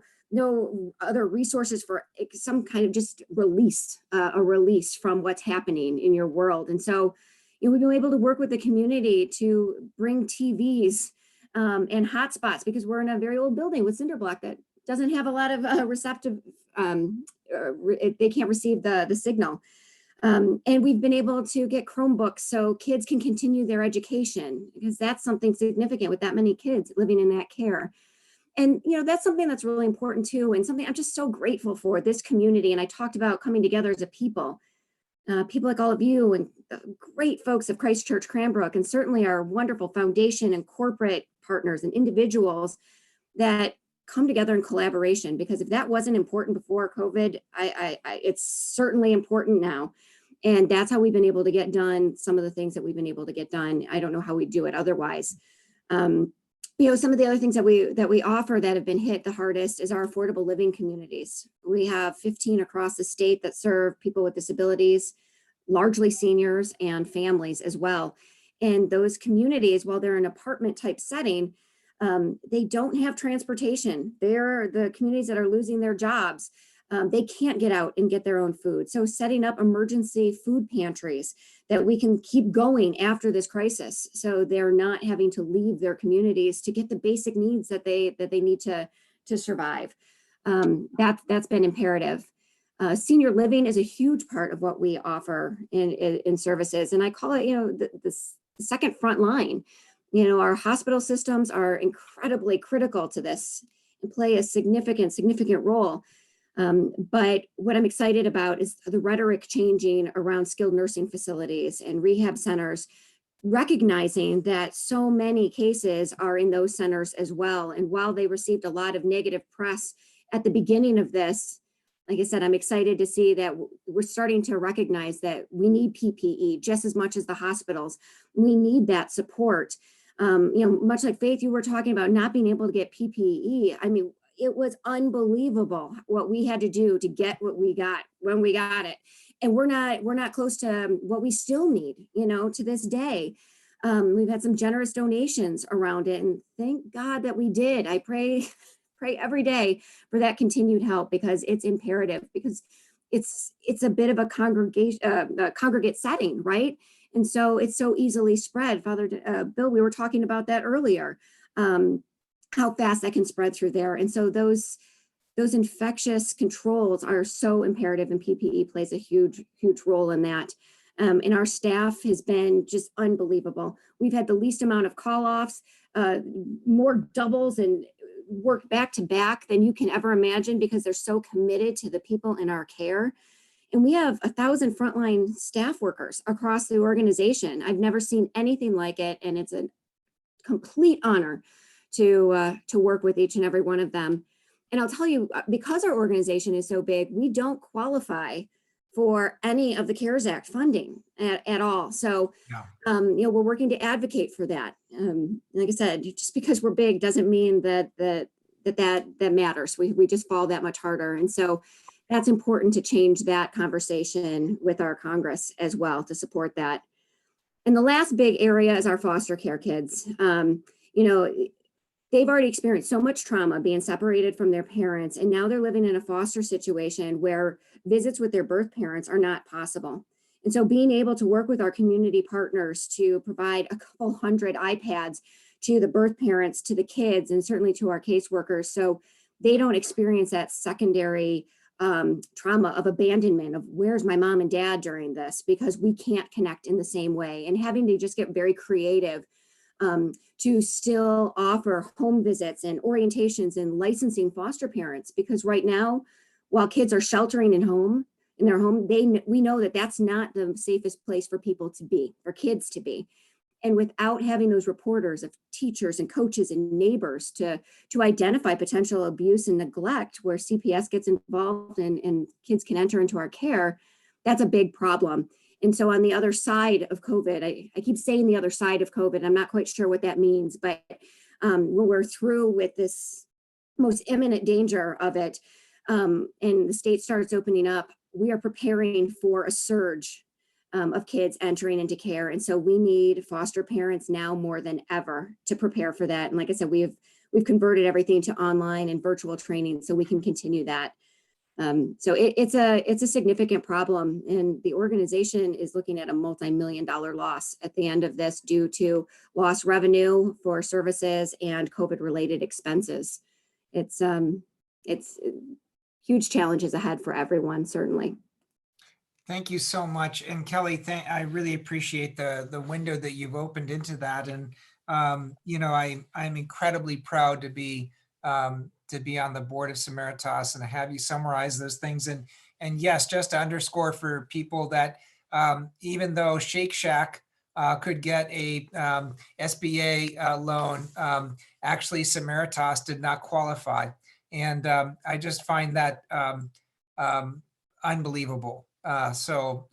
other resources for some kind of just a release from what's happening in your world. And so we've been able to work with the community to bring TVs and hotspots, because we're in a very old building with cinder block that doesn't have a lot of receptive, they can't receive the signal. And we've been able to get Chromebooks so kids can continue their education, because that's something significant with that many kids living in that care. And, that's something that's really important too, and something I'm just so grateful for this community. And I talked about coming together as a people like all of you and great folks of Christ Church Cranbrook, and certainly our wonderful foundation and corporate partners and individuals that come together in collaboration. Because if that wasn't important before COVID, it's certainly important now. And that's how we've been able to get done some of the things that we've been able to get done. I don't know how we do it otherwise. Some of the other things that we offer that have been hit the hardest is our affordable living communities. We have 15 across the state that serve people with disabilities, largely seniors and families as well. And those communities, while they're an apartment type setting, they don't have transportation. They're the communities that are losing their jobs. They can't get out and get their own food. So setting up emergency food pantries that we can keep going after this crisis, so they're not having to leave their communities to get the basic needs that they need to survive. That's been imperative. Senior living is a huge part of what we offer in services, and I call it the second front line. Our hospital systems are incredibly critical to this and play a significant role. But what I'm excited about is the rhetoric changing around skilled nursing facilities and rehab centers, recognizing that so many cases are in those centers as well. And while they received a lot of negative press at the beginning of this, like I said, I'm excited to see that we're starting to recognize that we need PPE just as much as the hospitals. We need that support. Much like Faith, you were talking about not being able to get PPE. I mean, it was unbelievable what we had to do to get what we got when we got it. And we're not close to what we still need, to this day. We've had some generous donations around it, and thank God that we did. I pray every day for that continued help, because it's imperative, because it's a bit of a congregate setting, right? And so it's so easily spread. Father Bill, we were talking about that earlier. How fast that can spread through there. And so those infectious controls are so imperative, and PPE plays a huge role in that. And our staff has been just unbelievable. We've had the least amount of call-offs, more doubles and work back to back than you can ever imagine, because they're so committed to the people in our care. And we have 1,000 frontline staff workers across the organization. I've never seen anything like it. And it's a complete honor to work with each and every one of them. And I'll tell you, because our organization is so big, we don't qualify for any of the CARES Act funding at all. So, we're working to advocate for that. Like I said, just because we're big doesn't mean that matters. We just fall that much harder. And so that's important to change that conversation with our Congress as well, to support that. And the last big area is our foster care kids. They've already experienced so much trauma being separated from their parents, and now they're living in a foster situation where visits with their birth parents are not possible. And so being able to work with our community partners to provide a couple hundred iPads to the birth parents, to the kids, and certainly to our caseworkers, so they don't experience that secondary trauma of abandonment of where's my mom and dad during this, because we can't connect in the same way, and having to just get very creative to still offer home visits and orientations and licensing foster parents, because right now, while kids are sheltering in their home, we know that that's not the safest place for people to be, for kids to be. And without having those reporters of teachers and coaches and neighbors to identify potential abuse and neglect where CPS gets involved and kids can enter into our care, that's a big problem. And so on the other side of COVID, I keep saying the other side of COVID, I'm not quite sure what that means, but when we're through with this most imminent danger of it, and the state starts opening up, we are preparing for a surge of kids entering into care. And so we need foster parents now more than ever to prepare for that. And like I said, we've converted everything to online and virtual training so we can continue that. So it's a significant problem, and the organization is looking at a multi-million-dollar loss at the end of this due to lost revenue for services and COVID-related expenses. It's huge challenges ahead for everyone, certainly. Thank you so much. And Kelly, I really appreciate the window that you've opened into that. And, you know, I'm incredibly proud to be on the board of Samaritas and have you summarize those things. And yes, just to underscore for people that even though Shake Shack could get a SBA loan, actually Samaritas did not qualify. And I just find that unbelievable. So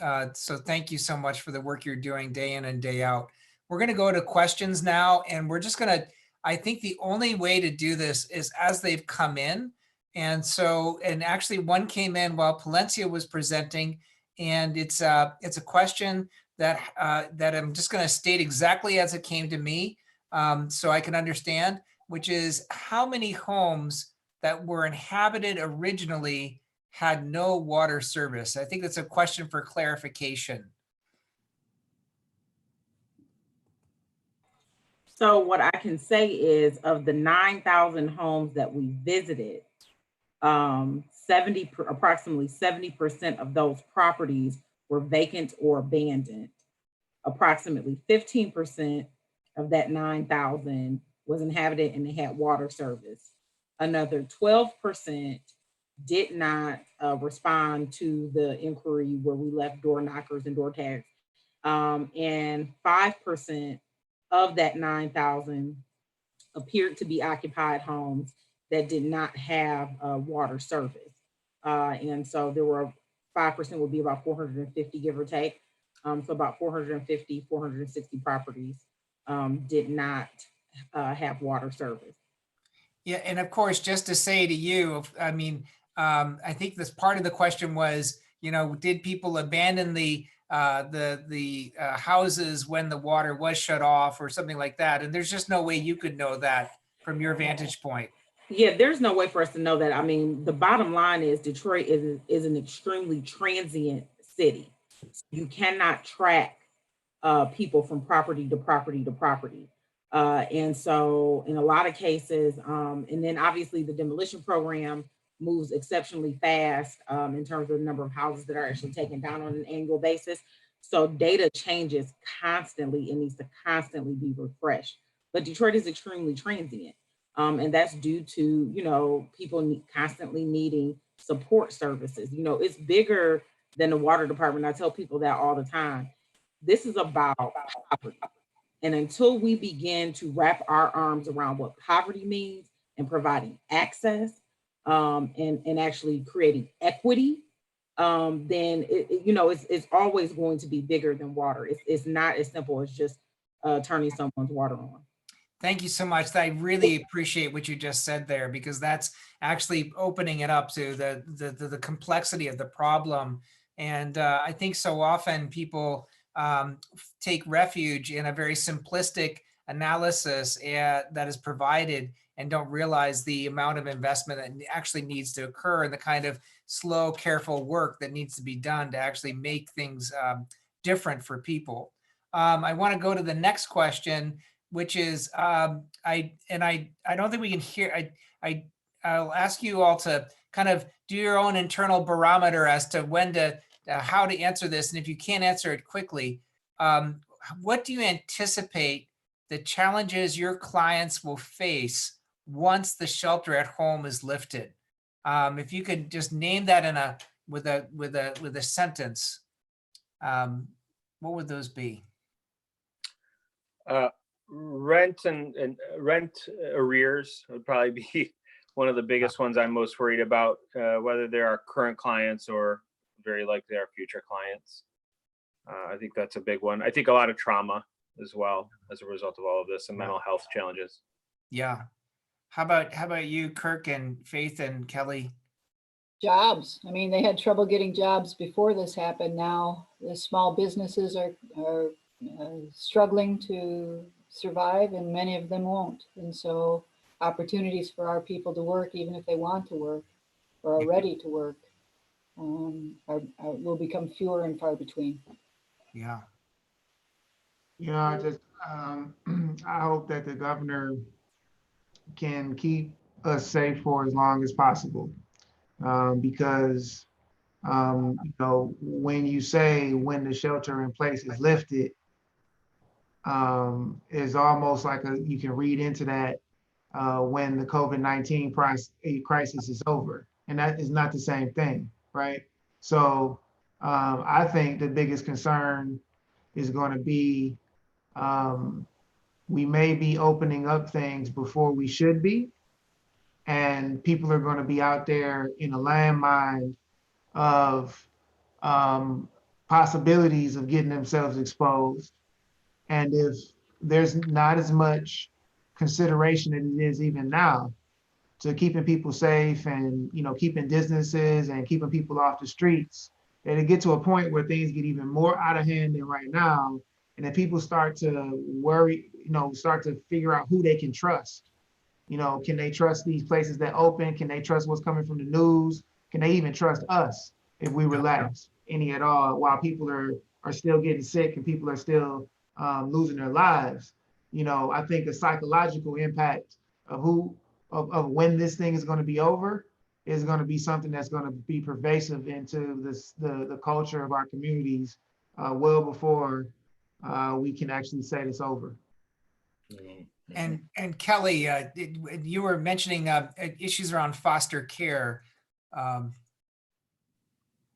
thank you so much for the work you're doing day in and day out. We're going to go to questions now, and we're just going to, I think the only way to do this is as they've come in. And so, and actually one came in while Palencia was presenting, and it's a question that I'm just going to state exactly as it came to me, so I can understand, which is how many homes that were inhabited originally had no water service. I think that's a question for clarification. So what I can say is of the 9,000 homes that we visited, approximately 70% of those properties were vacant or abandoned. Approximately 15% of that 9,000 was inhabited and they had water service. Another 12% did not respond to the inquiry where we left door knockers and door tags. And 5% of that 9,000 appeared to be occupied homes that did not have water service. And so there were 5% would be about 450, give or take. So about 450, 460 properties did not have water service. Yeah, and of course, just to say to you, I mean, I think this part of the question was, you know, did people abandon the houses when the water was shut off or something like that? And there's just no way you could know that from your vantage point. Yeah, there's no way for us to know that. I mean, the bottom line is Detroit is an extremely transient city. You cannot track people from property to property to property. And so in a lot of cases, and then obviously the demolition program moves exceptionally fast in terms of the number of houses that are actually taken down on an annual basis. So data changes constantly and needs to constantly be refreshed. But Detroit is extremely transient. And that's due to, you know, people constantly needing support services. You know, it's bigger than the water department. I tell people that all the time. This is about poverty. And until we begin to wrap our arms around what poverty means and providing access and actually creating equity, then it's always going to be bigger than water. It's not as simple as just turning someone's water on. Thank you so much. I really appreciate what you just said there, because that's actually opening it up to the complexity of the problem. And I think so often people take refuge in a very simplistic analysis that is provided and don't realize the amount of investment that actually needs to occur and the kind of slow, careful work that needs to be done to actually make things different for people. I want to go to the next question, which is I don't think we can hear. I'll ask you all to kind of do your own internal barometer as to when to, how to answer this. And if you can't answer it quickly, what do you anticipate the challenges your clients will face once the shelter at home is lifted? If you could just name that with a sentence, what would those be? Rent and rent arrears would probably be one of the biggest ones I'm most worried about, whether they're our current clients or very likely our future clients. I think that's a big one. I think a lot of trauma as well as a result of all of this and mental health challenges. Yeah. How about you, Kirk and Faith and Kelly? Jobs. I mean, they had trouble getting jobs before this happened. Now the small businesses are struggling to survive, and many of them won't. And so opportunities for our people to work, even if they want to work or are ready to work, will become fewer and far between. Yeah. You know, I just, I hope that the governor can keep us safe for as long as possible. Because, you know, when you say when the shelter in place is lifted, is almost like you can read into that when the COVID-19 crisis is over. And that is not the same thing, right? So I think the biggest concern is going to be we may be opening up things before we should be. And people are going to be out there in a landmine of possibilities of getting themselves exposed. And if there's not as much consideration as it is even now to keeping people safe and, you know, keeping businesses and keeping people off the streets, that it get to a point where things get even more out of hand than right now. And then people start to worry, you know, start to figure out who they can trust. You know, can they trust these places that open? Can they trust what's coming from the news? Can they even trust us if we relax any at all while people are still getting sick and people are still losing their lives? You know, I think the psychological impact of when this thing is going to be over is going to be something that's going to be pervasive into the culture of our communities well before we can actually say it's over. And Kelly, you were mentioning issues around foster care.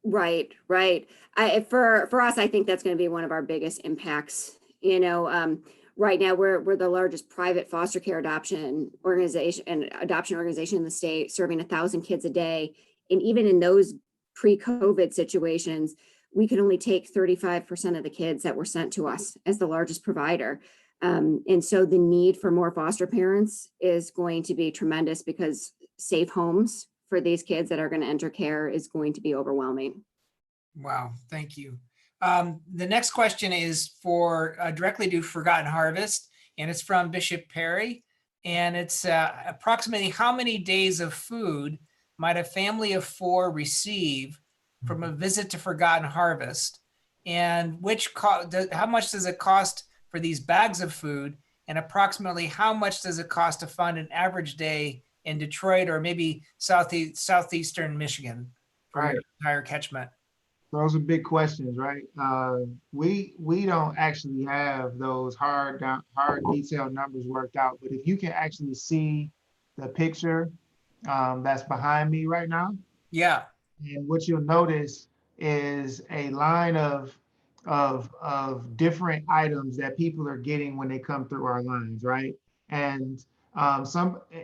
Right. For us, I think that's going to be one of our biggest impacts. You know, right now we're the largest private foster care adoption organization in the state, serving 1,000 kids a day. And even in those pre-COVID situations, we could only take 35% of the kids that were sent to us as the largest provider. And so the need for more foster parents is going to be tremendous because safe homes for these kids that are going to enter care is going to be overwhelming. Wow, thank you. The next question is for directly to Forgotten Harvest, and it's from Bishop Perry. And it's approximately how many days of food might a family of 4 receive from a visit to Forgotten Harvest? And how much does it cost for these bags of food? And approximately how much does it cost to fund an average day in Detroit or maybe southeastern Michigan for your entire catchment? Those are big questions, right? We don't actually have those hard detailed numbers worked out, but if you can actually see the picture that's behind me right now, yeah, and what you'll notice is a line of different items that people are getting when they come through our lines, right? And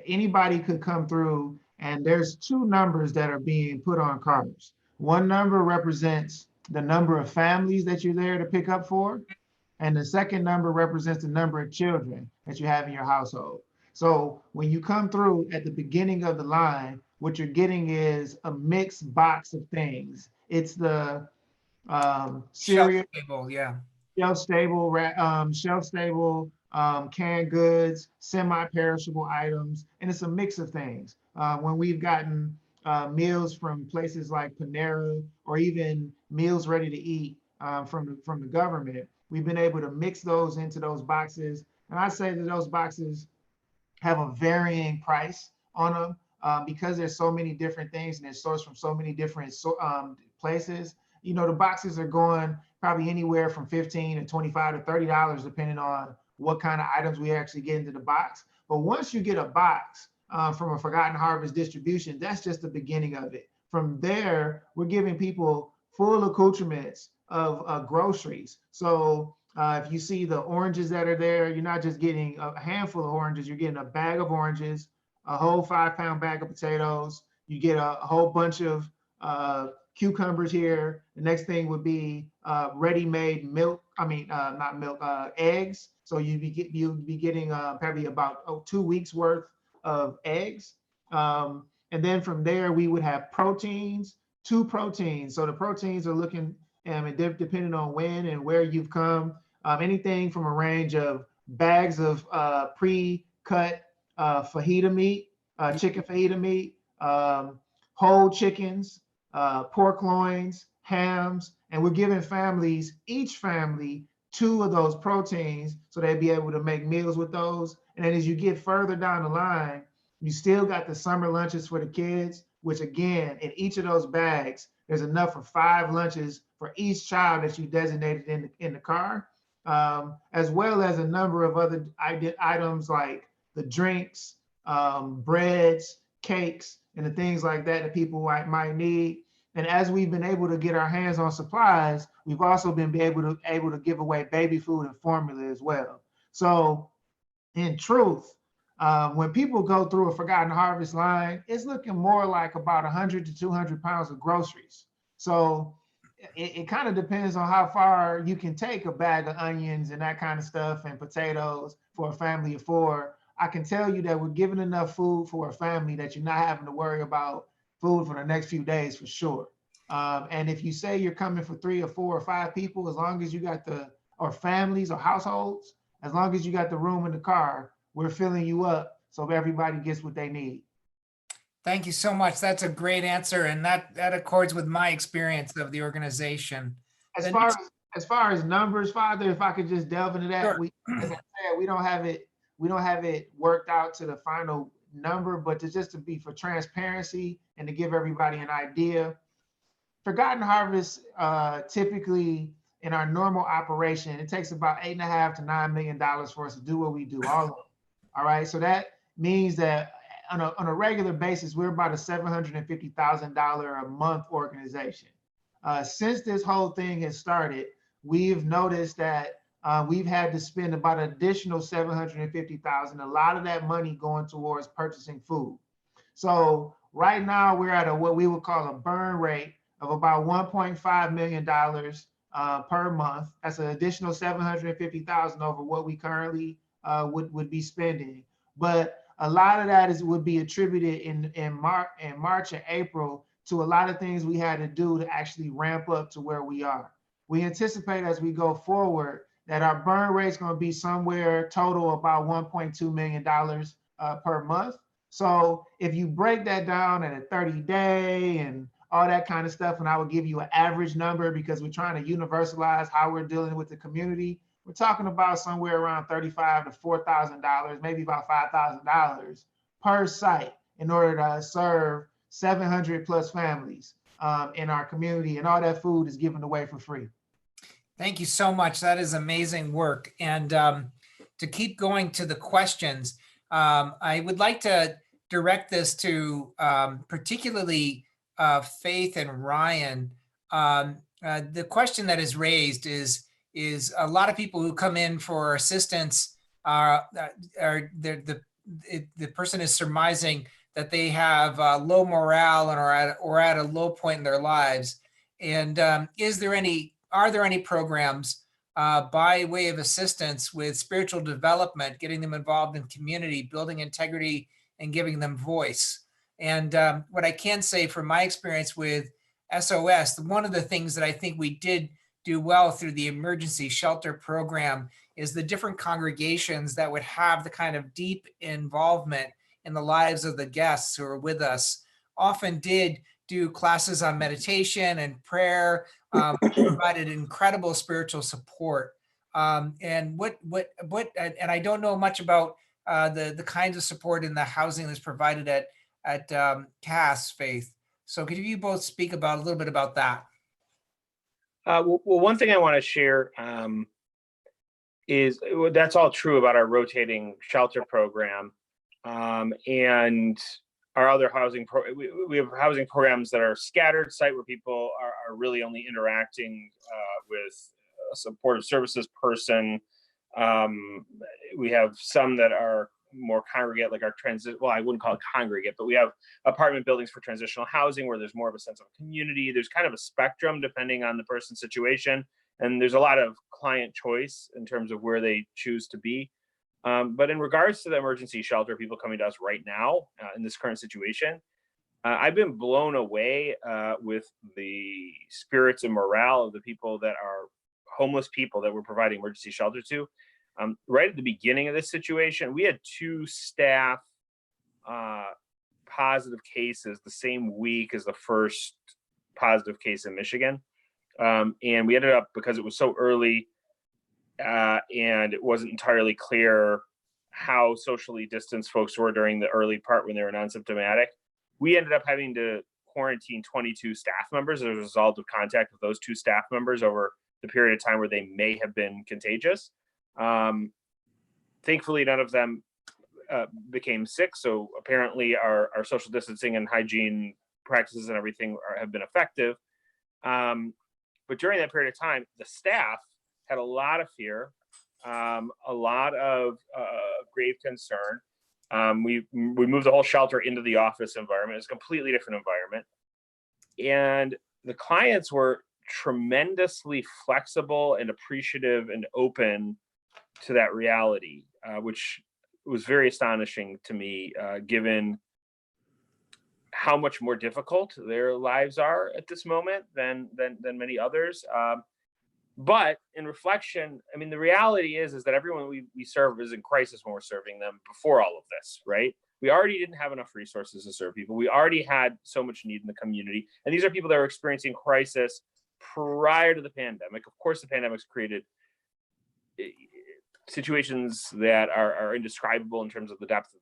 anybody could come through, and there's 2 numbers that are being put on cards. One number represents the number of families that you're there to pick up for, and the second number represents the number of children that you have in your household. So when you come through at the beginning of the line, what you're getting is a mixed box of things. It's the cereal, shelf-stable, canned goods, semi-perishable items, and it's a mix of things. When we've gotten meals from places like Panera or even meals ready to eat from the government, we've been able to mix those into those boxes. And I say that those boxes have a varying price on them. because there's so many different things and they're sourced from so many different places, you know, the boxes are going probably anywhere from $15 to $25 to $30, depending on what kind of items we actually get into the box. But once you get a box from a Forgotten Harvest distribution, that's just the beginning of it. From there, we're giving people full accoutrements of groceries. So if you see the oranges that are there, you're not just getting a handful of oranges, you're getting a bag of oranges, a whole 5-pound bag of potatoes. You get a whole bunch of cucumbers here. The next thing would be ready-made milk. Not milk, eggs. So you'd be getting probably about 2 weeks worth of eggs. And then from there, we would have proteins, 2 proteins. So the proteins are looking, depending on when and where you've come, anything from a range of bags of pre-cut fajita meat, chicken fajita meat, whole chickens, pork loins, hams, and we're giving families, each family, 2 of those proteins so they'd be able to make meals with those. And then as you get further down the line, you still got the summer lunches for the kids, which again, in each of those bags, there's enough for 5 lunches for each child that you designated in the car, as well as a number of other items like the drinks, breads, cakes, and the things like that that people might need. And as we've been able to get our hands on supplies, we've also been able to give away baby food and formula as well. So in truth, when people go through a Forgotten Harvest line, it's looking more like about 100 to 200 pounds of groceries. So it kind of depends on how far you can take a bag of onions and that kind of stuff and potatoes for a family of 4. I can tell you that we're giving enough food for a family that you're not having to worry about food for the next few days for sure. And if you say you're coming for 3 or 4 or 5 people, as long as you got or families or households, as long as you got the room in the car, we're filling you up so everybody gets what they need. Thank you so much. That's a great answer. And that accords with my experience of the organization. As far as numbers, Father, if I could just delve into that, Sure. As I said, we don't have it worked out to the final number, but to be for transparency and to give everybody an idea. Forgotten Harvest, typically in our normal operation, it takes about $8.5 to $9 million for us to do what we do, all of them. All right, so that means that on a regular basis, we're about a $750,000 a month organization. Since this whole thing has started, we've noticed that we've had to spend about an additional $750,000, a lot of that money going towards purchasing food. So right now we're at what we would call a burn rate of about $1.5 million per month. That's an additional $750,000 over what we currently would be spending. But a lot of that would be attributed in March and April to a lot of things we had to do to actually ramp up to where we are. We anticipate as we go forward that our burn rate is going to be somewhere total about $1.2 million per month. So if you break that down at a 30-day and all that kind of stuff, and I would give you an average number because we're trying to universalize how we're dealing with the community, we're talking about somewhere around $35,000 to $4,000, maybe about $5,000 per site in order to serve 700 plus families in our community, and all that food is given away for free. Thank you so much. That is amazing work. And to keep going to the questions, I would like to direct this to particularly Faith and Ryan. The question that is raised is a lot of people who come in for assistance the person is surmising that they have low morale and are at a low point in their lives. And are there any programs by way of assistance with spiritual development, getting them involved in community, building integrity, and giving them voice? And what I can say from my experience with SOS, one of the things that I think we did do well through the emergency shelter program is the different congregations that would have the kind of deep involvement in the lives of the guests who are with us often did do classes on meditation and prayer, provided incredible spiritual support. And I don't know much about the kinds of support in the housing that's provided at at CAS, Faith. So could you both speak about a little bit about that? Well, one thing I want to share is that's all true about our rotating shelter program, and our other housing. We have housing programs that are scattered site where people are really only interacting with a supportive services person. We have some that are more congregate, like our transit. Well, I wouldn't call it congregate, but we have apartment buildings for transitional housing where there's more of a sense of community. There's kind of a spectrum depending on the person's situation, and there's a lot of client choice in terms of where they choose to be. But in regards to the emergency shelter, people coming to us right now in this current situation, I've been blown away with the spirits and morale of the people that are homeless people that we're providing emergency shelter to. Right at the beginning of this situation, we had 2 staff positive cases the same week as the first positive case in Michigan. And we ended up, because it was so early and it wasn't entirely clear how socially distanced folks were during the early part when they were non-symptomatic, we ended up having to quarantine 22 staff members as a result of contact with those 2 staff members over the period of time where they may have been contagious. Thankfully, none of them became sick. So apparently our social distancing and hygiene practices and everything have been effective. But during that period of time, the staff had a lot of fear, a lot of grave concern. We moved the whole shelter into the office environment. It's a completely different environment. And the clients were tremendously flexible and appreciative and open to that reality, which was very astonishing to me, given how much more difficult their lives are at this moment than many others. But in reflection, I mean, the reality is that everyone we serve is in crisis when we're serving them before all of this, right? We already didn't have enough resources to serve people. We already had so much need in the community. And these are people that were experiencing crisis prior to the pandemic. Of course, the pandemic's created situations that are indescribable in terms of the depth of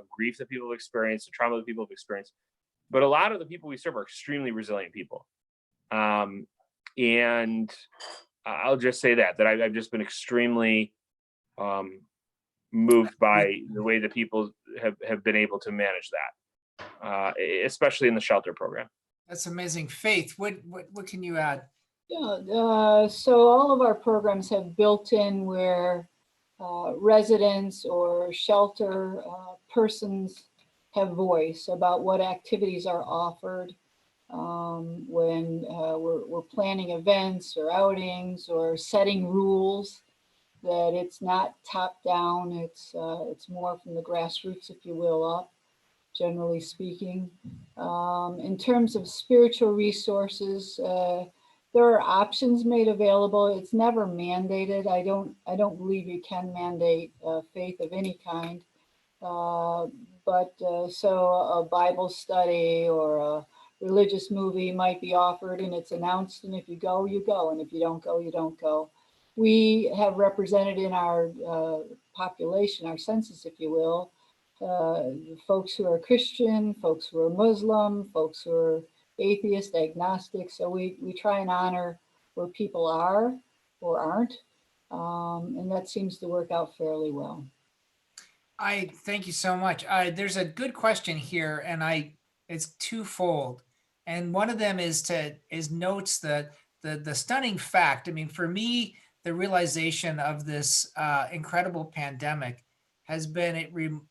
grief that people have experienced, the trauma that people have experienced. But a lot of the people we serve are extremely resilient people. And I'll just say that I've just been extremely moved by the way that people have been able to manage that, especially in the shelter program. That's amazing. Faith, what can you add? Yeah, so all of our programs have built in where residents or shelter persons have voice about what activities are offered when we're planning events or outings or setting rules, that it's not top down, it's more from the grassroots, if you will, up, generally speaking. In terms of spiritual resources, there are options made available. It's never mandated. I don't believe you can mandate faith of any kind. But so a Bible study or a religious movie might be offered and it's announced, and if you go, you go, and if you don't go, you don't go. We have represented in our population, our census, if you will, folks who are Christian, folks who are Muslim, folks who are atheist, agnostic. So we try and honor where people are or aren't. And that seems to work out fairly well. I thank you so much. There's a good question here, and it's twofold. And one of them is notes the stunning fact. I mean, for me, the realization of this incredible pandemic has been,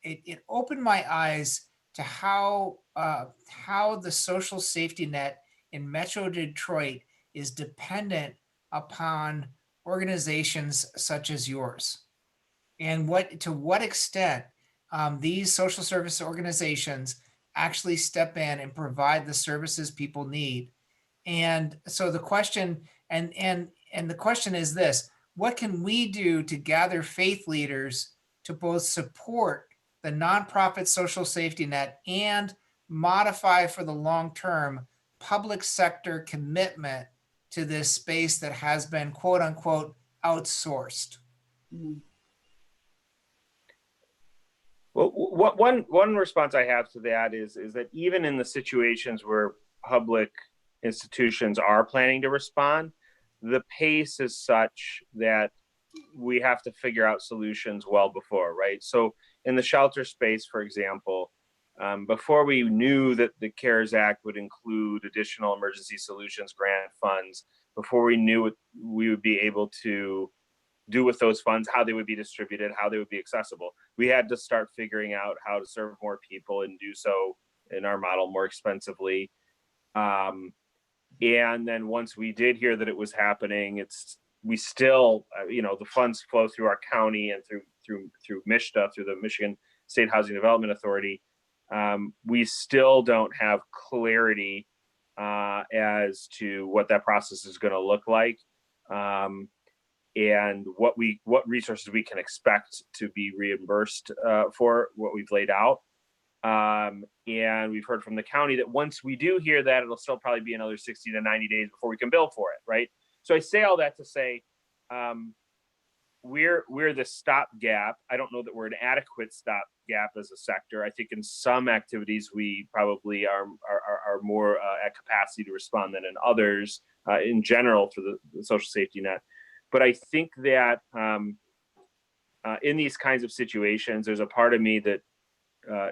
it opened my eyes to how the social safety net in Metro Detroit is dependent upon organizations such as yours, and to what extent these social service organizations actually step in and provide the services people need. And so the question, and the question is this: what can we do to gather faith leaders to both support the nonprofit social safety net and modify for the long-term public sector commitment to this space that has been, quote unquote, outsourced? Well, one response I have to that is that even in the situations where public institutions are planning to respond, the pace is such that we have to figure out solutions well before, right? So in the shelter space, for example, before we knew that the CARES Act would include additional emergency solutions grant funds, before we knew what we would be able to do with those funds, how they would be distributed, how they would be accessible, we had to start figuring out how to serve more people and do so in our model more expensively. And then once we did hear that it was happening, we still, the funds flow through our county and through MISTA, through the Michigan State Housing Development Authority. We still don't have clarity as to what that process is going to look like, and what resources we can expect to be reimbursed for what we've laid out. And we've heard from the county that once we do hear that, it'll still probably be another 60 to 90 days before we can bill for it, right? So I say all that to say, we're the stopgap. I don't know that we're an adequate stopgap as a sector. I think in some activities we probably are more at capacity to respond than in others, in general for the social safety net. But I think that in these kinds of situations, there's a part of me that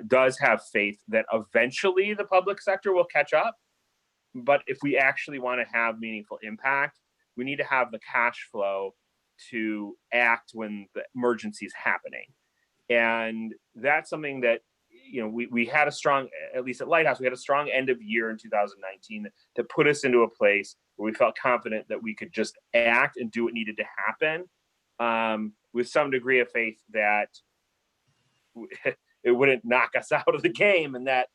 does have faith that eventually the public sector will catch up. But if we actually want to have meaningful impact, we need to have the cash flow to act when the emergency is happening. And that's something that, we had a strong, at least at Lighthouse, we had a strong end of year in 2019 that put us into a place where we felt confident that we could just act and do what needed to happen, with some degree of faith that it wouldn't knock us out of the game, and that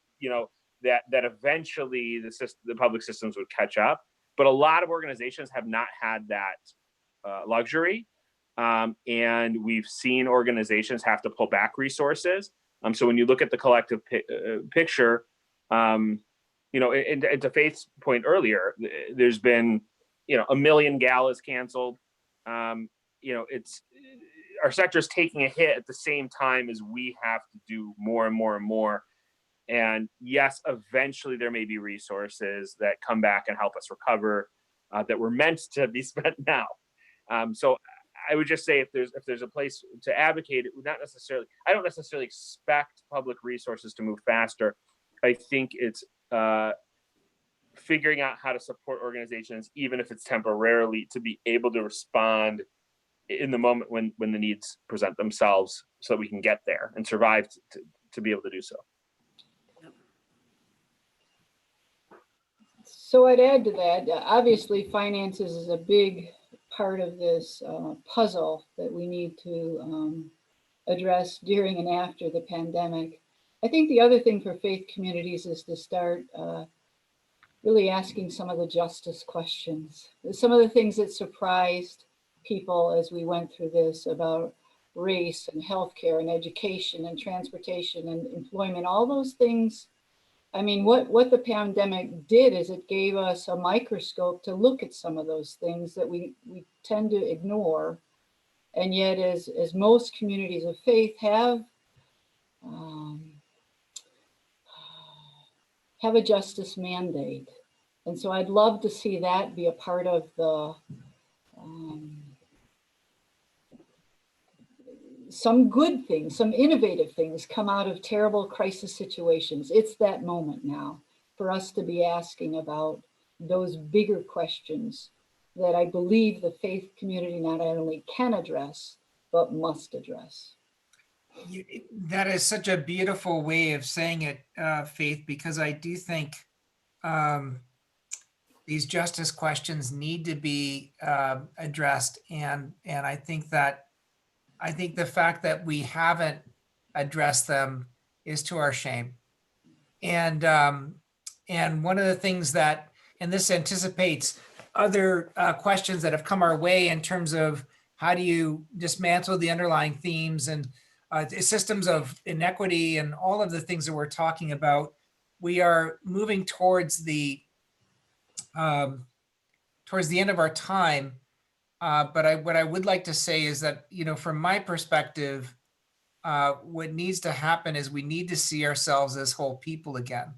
that eventually the public systems would catch up. But a lot of organizations have not had that luxury, and we've seen organizations have to pull back resources. So when you look at the collective picture, and to Faith's point earlier, there's been 1 million galas canceled. It's our sector is taking a hit at the same time as we have to do more and more and more. And yes, eventually there may be resources that come back and help us recover that were meant to be spent now. So I would just say if there's a place to advocate, it would not necessarily. I don't necessarily expect public resources to move faster. I think it's figuring out how to support organizations, even if it's temporarily, to be able to respond in the moment when the needs present themselves, so that we can get there and survive to be able to do so. So I'd add to that, obviously finances is a big part of this puzzle that we need to address during and after the pandemic. I think the other thing for faith communities is to start really asking some of the justice questions. Some of the things that surprised people as we went through this about race and healthcare and education and transportation and employment, all those things. I mean, what the pandemic did is it gave us a microscope to look at some of those things that we tend to ignore. And yet, as most communities of faith have a justice mandate. And so I'd love to see that be a part of the some good things, some innovative things come out of terrible crisis situations. It's that moment now for us to be asking about those bigger questions that I believe the faith community not only can address, but must address. That is such a beautiful way of saying it, Faith, because I do think these justice questions need to be addressed. And I think the fact that we haven't addressed them is to our shame. And one of the things that, and this anticipates other questions that have come our way in terms of how do you dismantle the underlying themes and systems of inequity and all of the things that we're talking about. We are moving towards the end of our time. But what I would like to say is that, from my perspective, what needs to happen is we need to see ourselves as whole people again.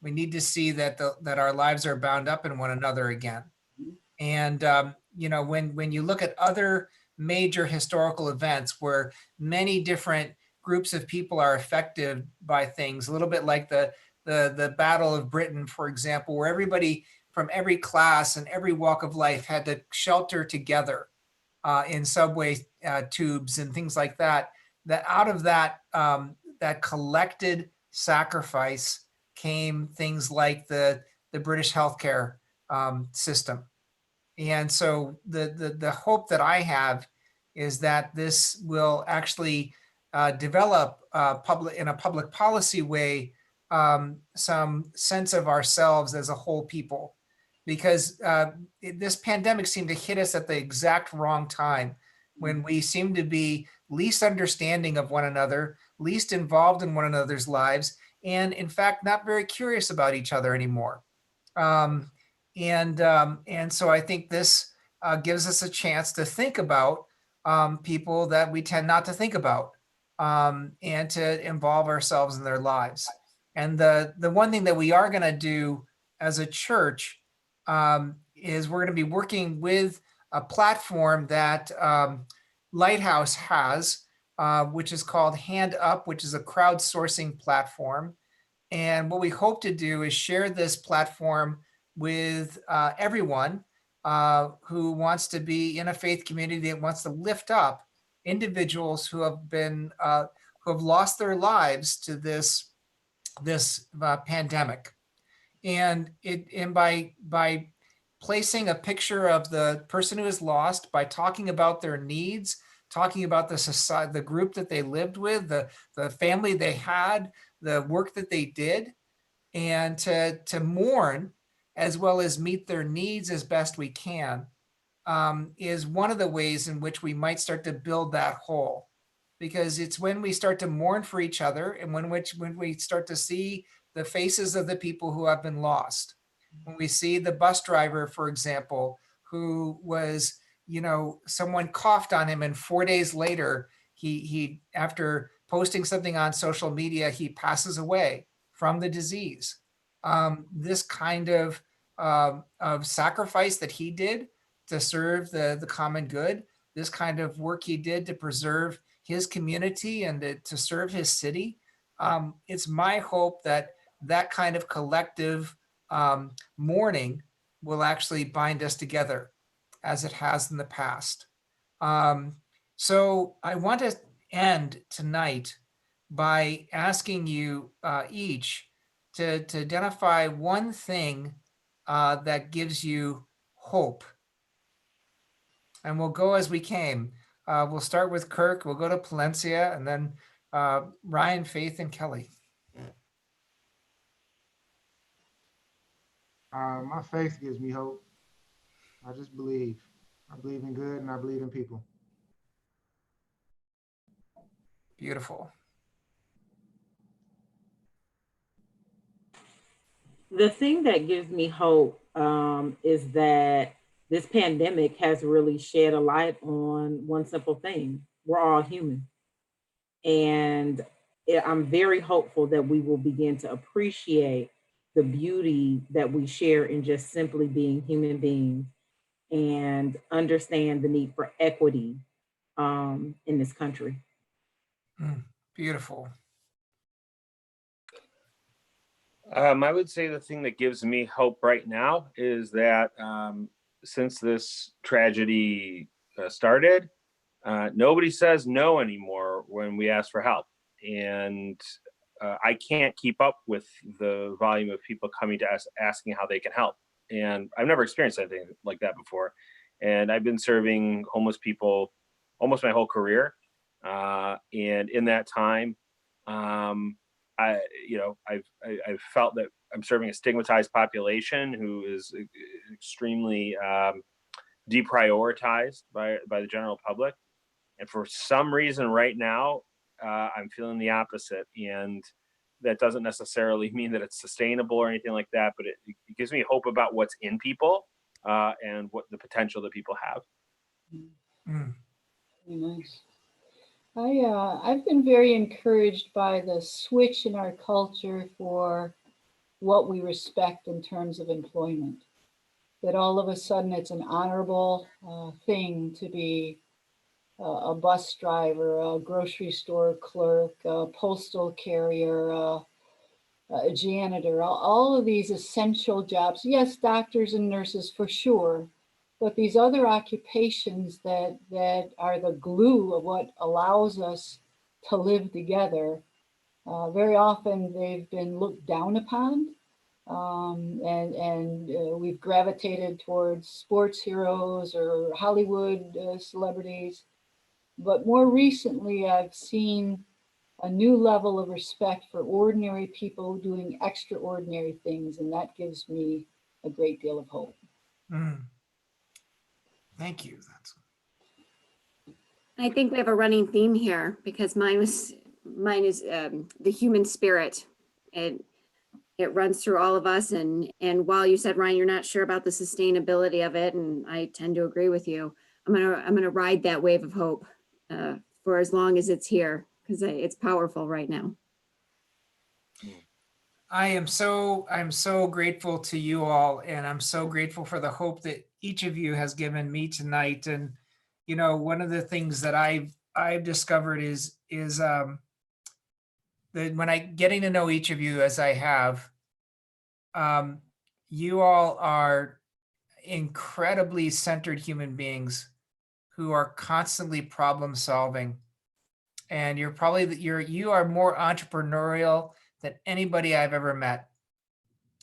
We need to see that that our lives are bound up in one another again. And you know, when you look at other major historical events where many different groups of people are affected by things, a little bit like the Battle of Britain, for example, where everybody from every class and every walk of life had to shelter together in subway tubes and things like that. That out of that that collected sacrifice came things like the British healthcare system. And so the hope that I have is that this will actually develop public in a public policy way some sense of ourselves as a whole people, because this pandemic seemed to hit us at the exact wrong time when we seem to be least understanding of one another, least involved in one another's lives, and in fact, not very curious about each other anymore. And so I think this gives us a chance to think about people that we tend not to think about, and to involve ourselves in their lives. And the one thing that we are going to do as a church is we're going to be working with a platform that Lighthouse has, which is called Hand Up, which is a crowdsourcing platform. And what we hope to do is share this platform with everyone who wants to be in a faith community that wants to lift up individuals who have been who have lost their lives to this pandemic. And by placing a picture of the person who is lost, by talking about their needs, talking about the society, the group that they lived with, the family they had, the work that they did, and to mourn as well as meet their needs as best we can, is one of the ways in which we might start to build that whole. Because it's when we start to mourn for each other and when we start to see the faces of the people who have been lost. When we see the bus driver, for example, who was, you know, someone coughed on him and 4 days later, he after posting something on social media, he passes away from the disease. This kind of sacrifice that he did to serve the common good, this kind of work he did to preserve his community and to serve his city. It's my hope that that kind of collective mourning will actually bind us together as it has in the past. So I want to end tonight by asking you each to identify one thing that gives you hope. And we'll go as we came. We'll start with Kirk, we'll go to Palencia, and then Ryan, Faith, and Kelly. My faith gives me hope. I just believe. I believe in good and I believe in people. Beautiful. The thing that gives me hope is that this pandemic has really shed a light on one simple thing. We're all human. And I'm very hopeful that we will begin to appreciate the beauty that we share in just simply being human beings and understand the need for equity in this country. Beautiful. I would say the thing that gives me hope right now is that since this tragedy started, nobody says no anymore when we ask for help. And I can't keep up with the volume of people coming to us asking how they can help. And I've never experienced anything like that before. And I've been serving homeless people almost my whole career. And in that time, I've felt that I'm serving a stigmatized population who is extremely deprioritized by the general public. And for some reason right now, I'm feeling the opposite. And that doesn't necessarily mean that it's sustainable or anything like that, but it gives me hope about what's in people and what the potential that people have. Very nice. I've been very encouraged by the switch in our culture for what we respect in terms of employment. That all of a sudden it's an honorable thing to be a bus driver, a grocery store clerk, a postal carrier, a janitor, all of these essential jobs. Yes, doctors and nurses for sure, but these other occupations that are the glue of what allows us to live together, very often they've been looked down upon. We've gravitated towards sports heroes or Hollywood celebrities. But more recently, I've seen a new level of respect for ordinary people doing extraordinary things, and that gives me a great deal of hope. Mm. Thank you. I think we have a running theme here because mine is the human spirit. It runs through all of us. And while you said, Ryan, you're not sure about the sustainability of it, and I tend to agree with you, I'm gonna ride that wave of hope for as long as it's here, because it's powerful right now. I'm so grateful to you all, and I'm so grateful for the hope that each of you has given me tonight. And you know, one of the things that I've discovered is that when getting to know each of you as I have, you all are incredibly centered human beings who are constantly problem solving, and you are more entrepreneurial than anybody I've ever met.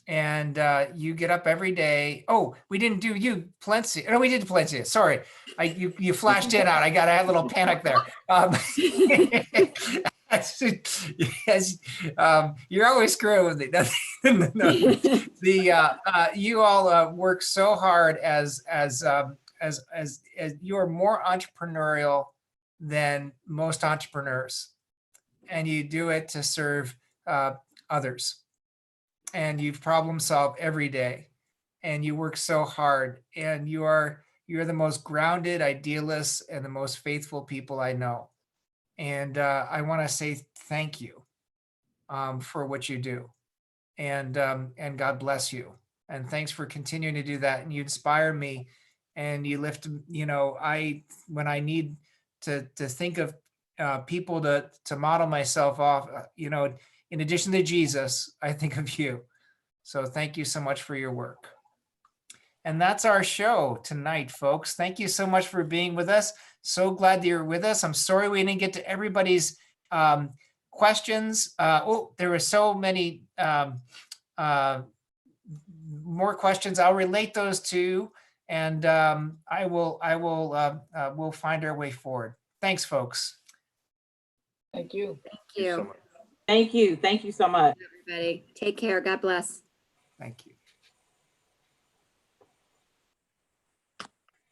And you get up every day. Oh, we didn't do you, Palencia. No, we did Palencia. Sorry, you flashed in out. I had a little panic there. Yes, you're always screwing with me. You all work so hard as you are more entrepreneurial than most entrepreneurs, and you do it to serve others. And you problem solve every day, and you work so hard, and you're the most grounded idealists and the most faithful people I know. And I want to say thank you for what you do, and God bless you, and thanks for continuing to do that. And you inspire me, and you lift, when I need to think of people to model myself off, in addition to Jesus, I think of you. So thank you so much for your work. And that's our show tonight, folks. Thank you so much for being with us. So glad that you're with us. I'm sorry we didn't get to everybody's questions. There were so many more questions. I'll relate those to, and we'll find our way forward. Thanks, folks. Thank you. Thank you. Thank you. Thank you so much. Everybody, take care. God bless. Thank you.